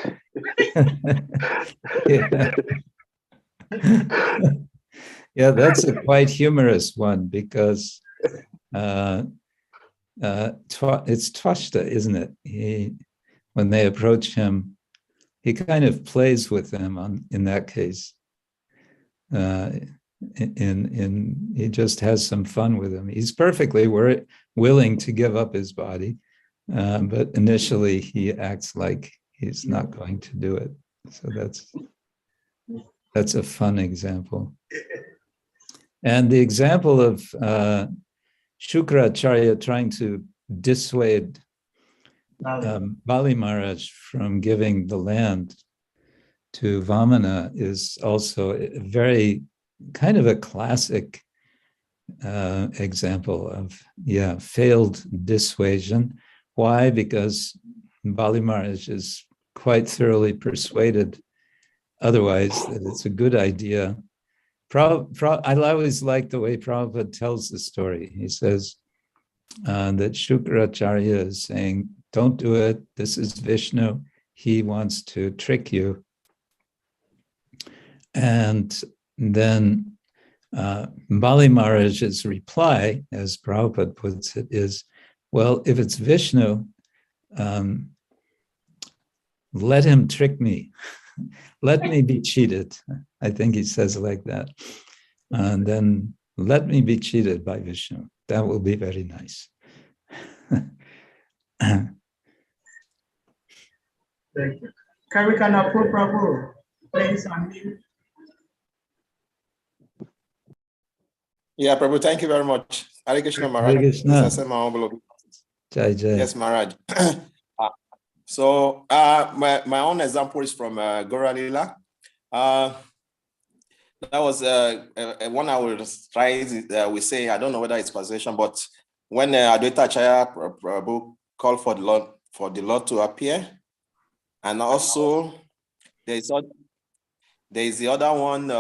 Yeah, that's a quite humorous one because it's Twashta, isn't it? When they approach him, he kind of plays with them in that case. He just has some fun with him. He's perfectly willing to give up his body, but initially he acts like he's not going to do it. So that's a fun example. And the example of Shukracharya trying to dissuade Bali Maharaj from giving the land to Vamana is also a very kind of a classic example of, failed dissuasion. Why? Because Bali Maharaj is quite thoroughly persuaded otherwise that it's a good idea. I always like the way Prabhupada tells the story. He says that Shukracharya is saying, don't do it. This is Vishnu. He wants to trick you. And then Bali Maharaj's reply, as Prabhupada puts it, is, well, if it's Vishnu, let him trick me. Let me be cheated. I think he says it like that. And then let me be cheated by Vishnu. That will be very nice. Thank you. Kavika Prabhu, please unmute. Yeah, Prabhu, thank you very much. Hare Krishna, Maharaj. Hare Krishna. Jai Jai. Yes, Maharaj. So my own example is from Gaura-lila. That was one I was trying, we say, I don't know whether it's possession, but when Advaita Acharya Prabhu called for the Lord to appear, and also there is the other one,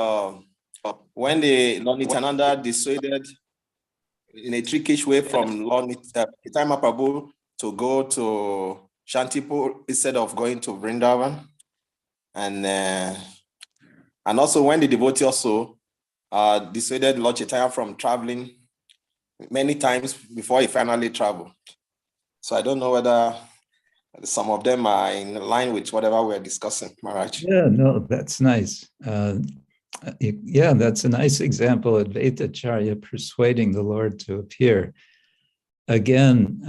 when the Lord Nityananda dissuaded in a trickish way from Lord Chaitanya Prabhu to go to Shantipur instead of going to Vrindavan. And also when the devotee also dissuaded Lord Chaitanya from traveling many times before he finally traveled. So I don't know whether some of them are in line with whatever we're discussing, Maharaj. Yeah, no, that's nice. That's a nice example of Advaita Acharya persuading the Lord to appear. Again,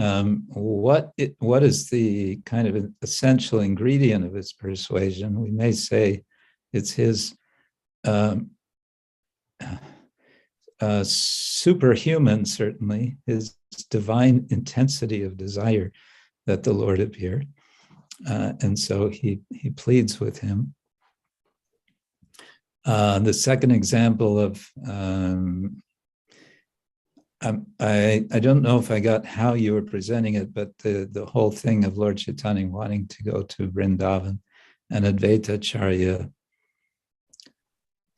what is the kind of essential ingredient of his persuasion? We may say it's his superhuman, certainly, his divine intensity of desire. that the Lord appeared. And so he pleads with him. The second example of, I don't know if I got how you were presenting it, but the whole thing of Lord Chaitanya wanting to go to Vrindavan and Advaita Acharya.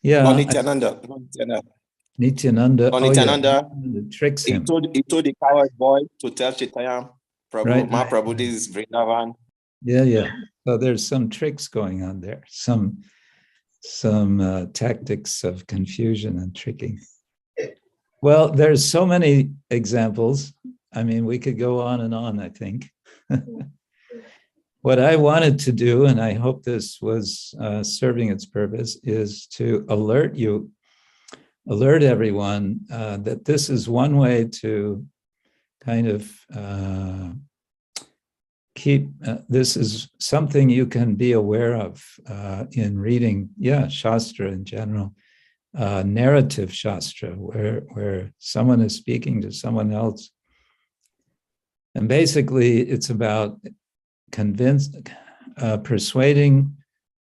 Yeah. Nityananda. Nityananda. Oh, Nityananda. Tricks him. He told the coward boy to tell Chaitanya, Prabhu, right. Mahaprabhu, this is Vrindavan. Yeah. So there's some tricks going on there. Some tactics of confusion and tricking. Well, there's so many examples. I mean, we could go on and on, I think. What I wanted to do, and I hope this was serving its purpose, is to alert everyone that this is one way to kind of keep, this is something you can be aware of in reading, Shastra in general, narrative Shastra, where someone is speaking to someone else. And basically it's about persuading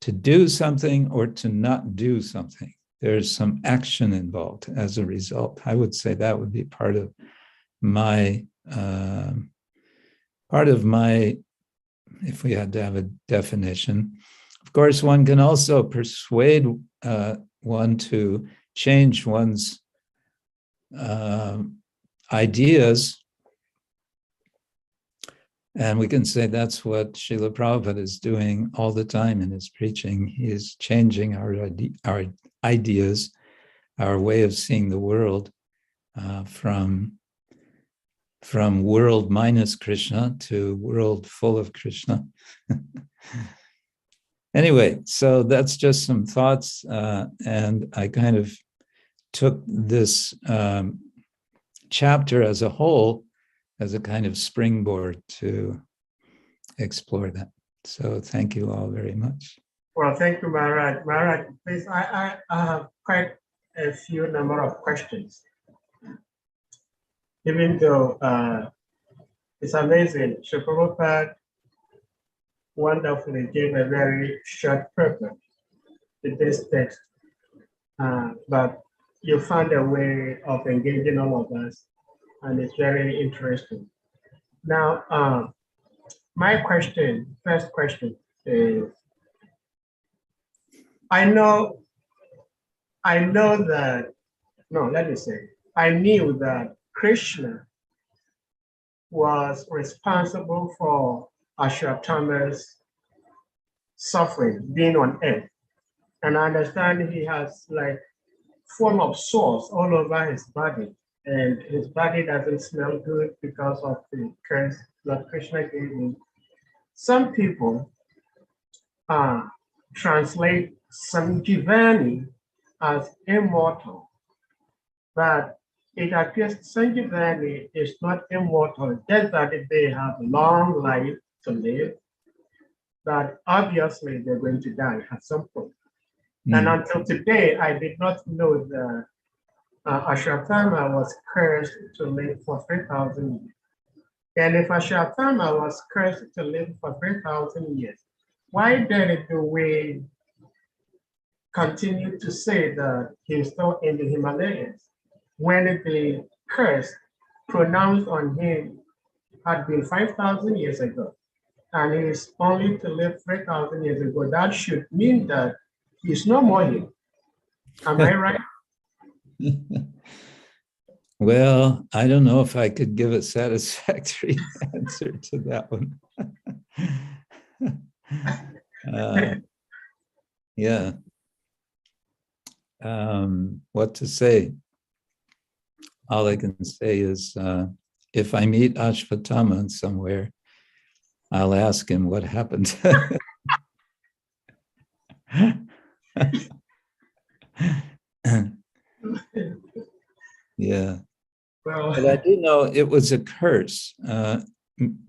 to do something or to not do something. There's some action involved as a result. I would say that would be part of my, if we had to have a definition. Of course, one can also persuade one to change one's ideas. And we can say that's what Srila Prabhupada is doing all the time in his preaching. He is changing our ideas, our way of seeing the world from world minus Krishna to world full of Krishna. Anyway, so that's just some thoughts. And I kind of took this chapter as a whole as a kind of springboard to explore that. So thank you all very much. Well, thank you, Maharaj. Maharaj, please, I have quite a few number of questions. Even though it's amazing, Srila Prabhupada wonderfully gave a very short purpose to this text, but you found a way of engaging all of us, and it's very interesting. Now, my first question is, I knew that Krishna was responsible for Ashwatthama's suffering, being on earth. And I understand he has like full of sores all over his body, and his body doesn't smell good because of the curse that Krishna gave him. Some people translate Sanjivani as immortal, but it appears Sanjivani is not immortal, just that they have long life to live, but obviously they're going to die at some point. And until today, I did not know that Ashwatthama was cursed to live for 3,000 years. And if Ashwatthama was cursed to live for 3,000 years, why then do we continue to say that he's still in the Himalayas when the curse pronounced on him had been 5,000 years ago, and he is only to live 3,000 years ago? That should mean that he's no more here. Am I right? Well, I don't know if I could give a satisfactory answer to that one. What to say? All I can say is if I meet Ashwatthama somewhere, I'll ask him what happened. Yeah. Well, but I do know it was a curse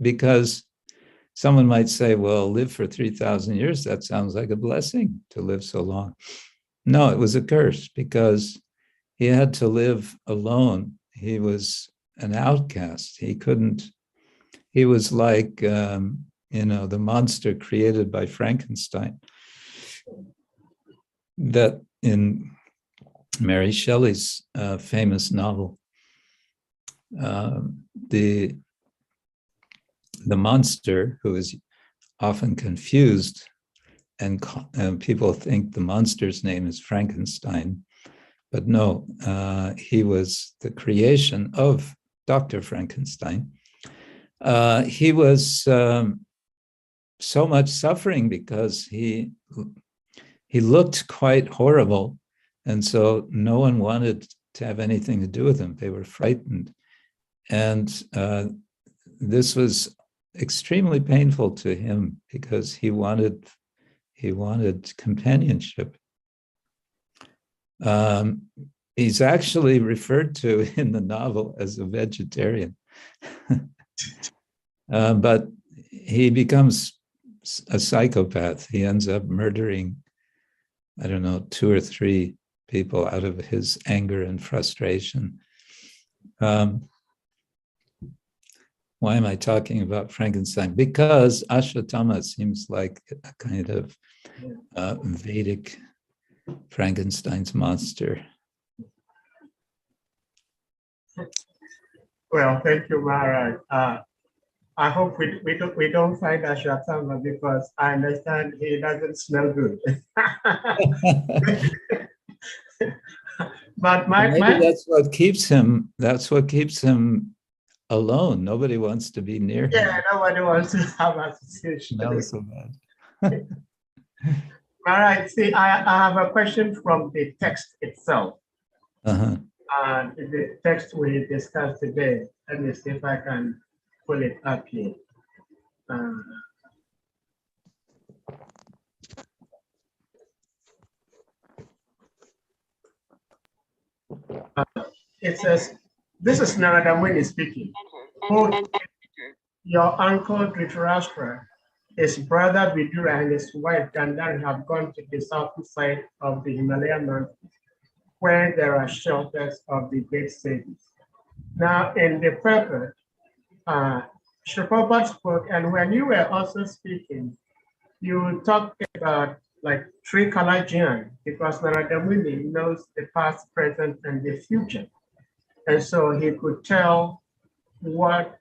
because someone might say, well, live for 3,000 years. That sounds like a blessing to live so long. No, it was a curse because he had to live alone. He was an outcast. He couldn't he was like, the monster created by Frankenstein. That in Mary Shelley's famous novel, the monster, who is often confused, and people think the monster's name is Frankenstein, but no, he was the creation of Dr. Frankenstein. He was so much suffering because he looked quite horrible, and so no one wanted to have anything to do with him. They were frightened, and this was extremely painful to him because he wanted companionship. He's actually referred to in the novel as a vegetarian, but he becomes a psychopath. He ends up murdering, I don't know, 2 or 3 people out of his anger and frustration. Why am I talking about Frankenstein? Because Ashwatthama seems like a kind of Vedic Frankenstein's monster. Well, thank you, Maharaj. I hope we don't find Ashwatthama, because I understand he doesn't smell good. But maybe that's what keeps him. That's what keeps him alone. Nobody wants to be near him. Yeah, nobody wants to have association. Smells so bad. All right, see, I have a question from the text itself. The text we discussed today. Let me see if I can pull it up here. It says, this is Narada Muni speaking. Quote, your uncle Dhritarashtra, his brother Vidura, and his wife Gandhari have gone to the southern side of the Himalayan mountains, where there are shelters of the great sages. Now, in the purport, Sri Prabhupada spoke, and when you were also speaking, you talked about like three-color Jnana, because Narada Muni knows the past, present, and the future. And so he could tell what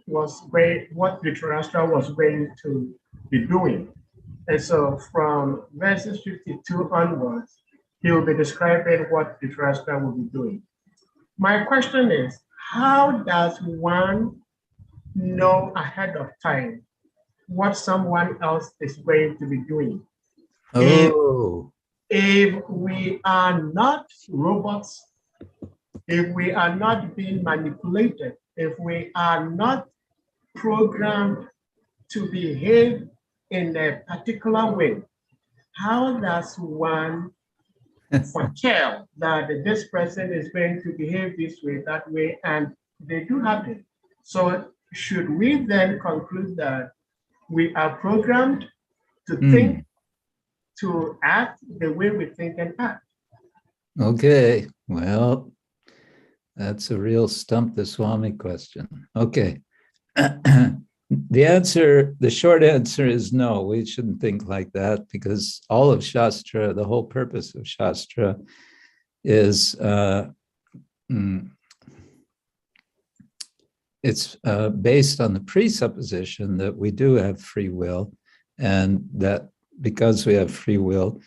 Dhritarashtra was going to be doing. And so from verses 52 onwards, he will be describing what Dhritarashtra will be doing. My question is, how does one know ahead of time what someone else is going to be doing? Oh. If we are not robots, if we are not being manipulated, if we are not programmed to behave in a particular way, how does one foretell that this person is going to behave this way, that way, and they do happen? So should we then conclude that we are programmed to think, to act the way we think and act? Okay, well, that's a real stump the Swami question. Okay. The short answer is no, we shouldn't think like that, because all of Shastra, the whole purpose of Shastra is it's based on the presupposition that we do have free will, and that because we have free will,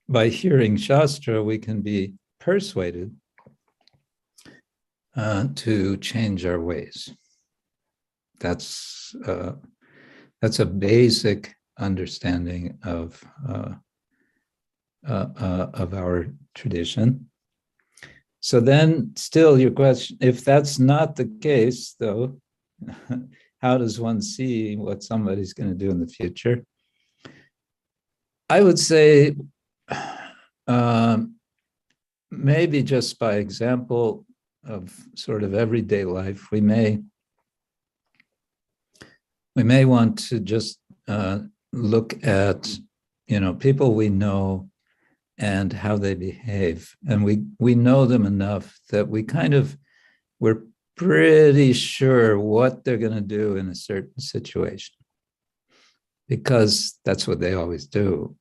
by hearing Shastra, we can be persuaded to change our ways. That's a basic understanding of our tradition. So then, still, your question: if that's not the case, though, how does one see what somebody's going to do in the future? I would say maybe just by example of sort of everyday life, we may want to just look at, people we know and how they behave. And we know them enough that we're pretty sure what they're going to do in a certain situation, because that's what they always do.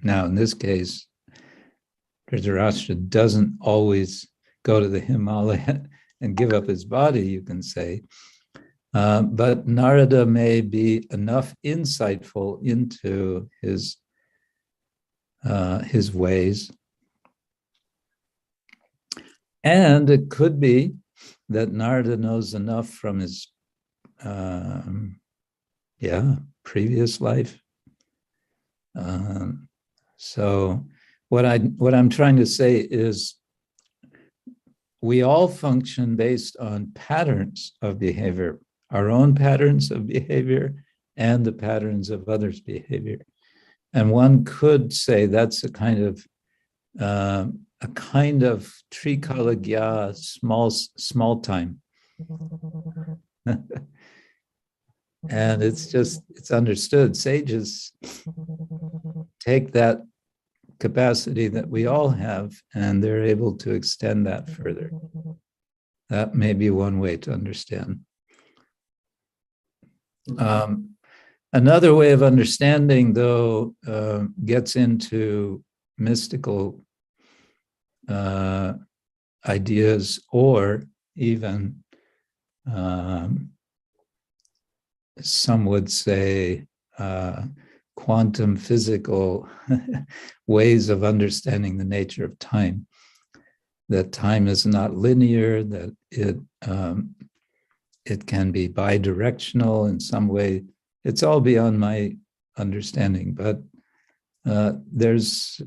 Now, in this case, Dhritarashtra doesn't always go to the Himalaya and give up his body, you can say. But Narada may be enough insightful into his ways. And it could be that Narada knows enough from his previous life. So what I'm trying to say is we all function based on patterns of behavior, our own patterns of behavior and the patterns of others' behavior. And one could say that's a kind of trikala gya, small time. And it's understood. Sages take that capacity that we all have, and they're able to extend that further. That may be one way to understand. Another way of understanding, though, gets into mystical ideas, or even some would say quantum physical ways of understanding the nature of time. That time is not linear, that it can be bidirectional in some way. It's all beyond my understanding, but there's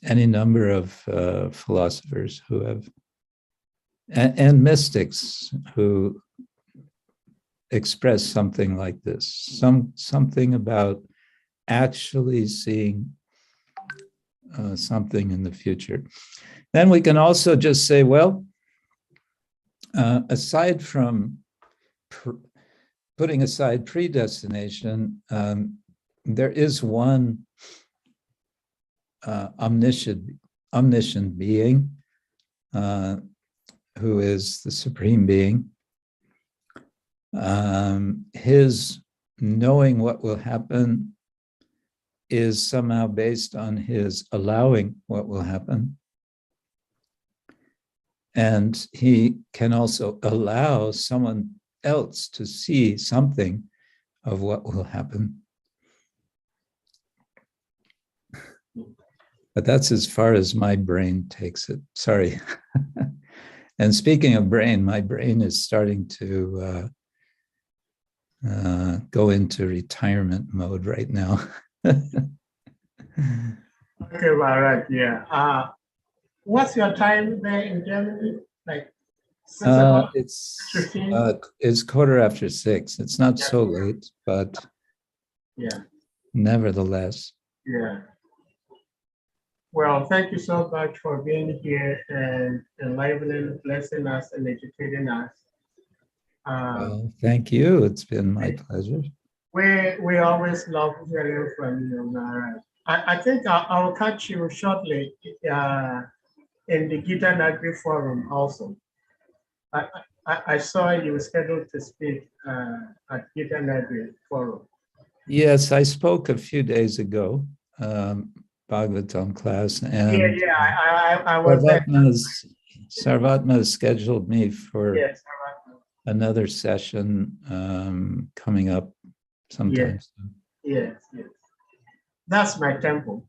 any number of philosophers who have, and mystics who express something like this, something about actually seeing something in the future. Then we can also just say, well, aside from putting aside predestination, there is one omniscient being who is the Supreme Being. His knowing what will happen is somehow based on his allowing what will happen. And he can also allow someone else to see something of what will happen. But that's as far as my brain takes it. Sorry. And speaking of brain, my brain is starting to go into retirement mode right now. Okay, Maharaj, yeah. What's your time there in Germany? Like 6 o'clock? It's 15? it's 6:15. It's not so late, but nevertheless. Yeah. Well, thank you so much for being here and enlivening, blessing us, and educating us. Well, thank you. It's been my pleasure. We always love hearing from you, Maharaj. I think I will catch you shortly in the Gita Nagri Forum also. I saw you scheduled to speak at Gita Nagri Forum. Yes, I spoke a few days ago, Bhagavatam class, and I was there. Sarvatma has scheduled me for another session coming up sometime soon. Yes. That's my temple.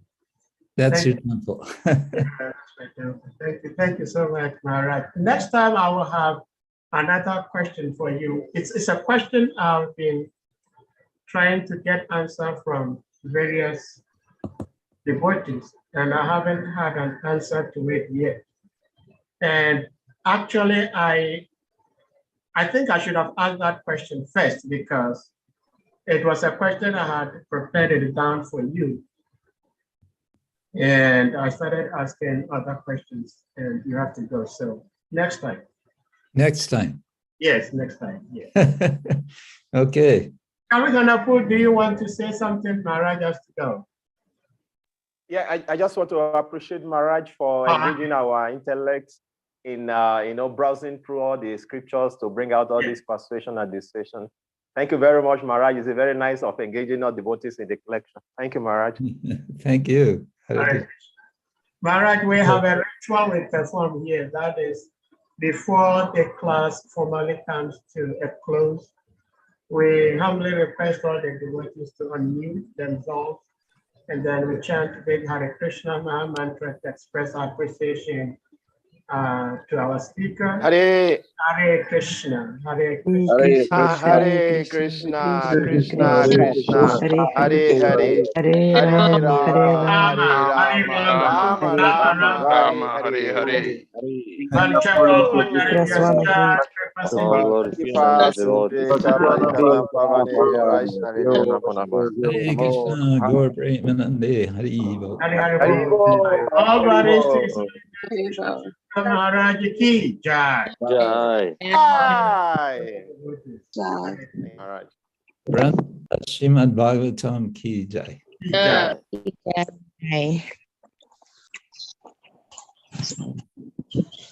That's your temple. That's my temple. Thank you so much, Maharaj. Next time I will have another question for you. It's a question I've been trying to get answer from various devotees, and I haven't had an answer to it yet. And actually, I think I should have asked that question first, because it was a question I had prepared it down for you. And I started asking other questions, and you have to go. So next time. Next time. Yes, next time. Yeah. Okay. Kamiganapur, do you want to say something? Maharaj has to go. Yeah, I just want to appreciate Maharaj for engaging our intellect in browsing through all the scriptures to bring out all this persuasion and dissuasion. Thank you very much, Maharaj. It's a very nice of engaging our devotees in the collection. Thank you, Maharaj. Thank you. Maharaj, we have a ritual we perform here. That is, before the class formally comes to a close, we humbly request all the devotees to unmute themselves, and then we chant the Hare Krishna Maha Mantra to express our appreciation to our speaker. Hare Krishna, Hare Krishna, Hare Krishna, Krishna Krishna, Hare Hare, Hare Rama, Hare Rama, Rama Rama, Hare Hare. Gaur Premanande, Haribo. Maharaj ki jai. Jai. Maharaj. Srimad Bhagavatam ki jai. Jai.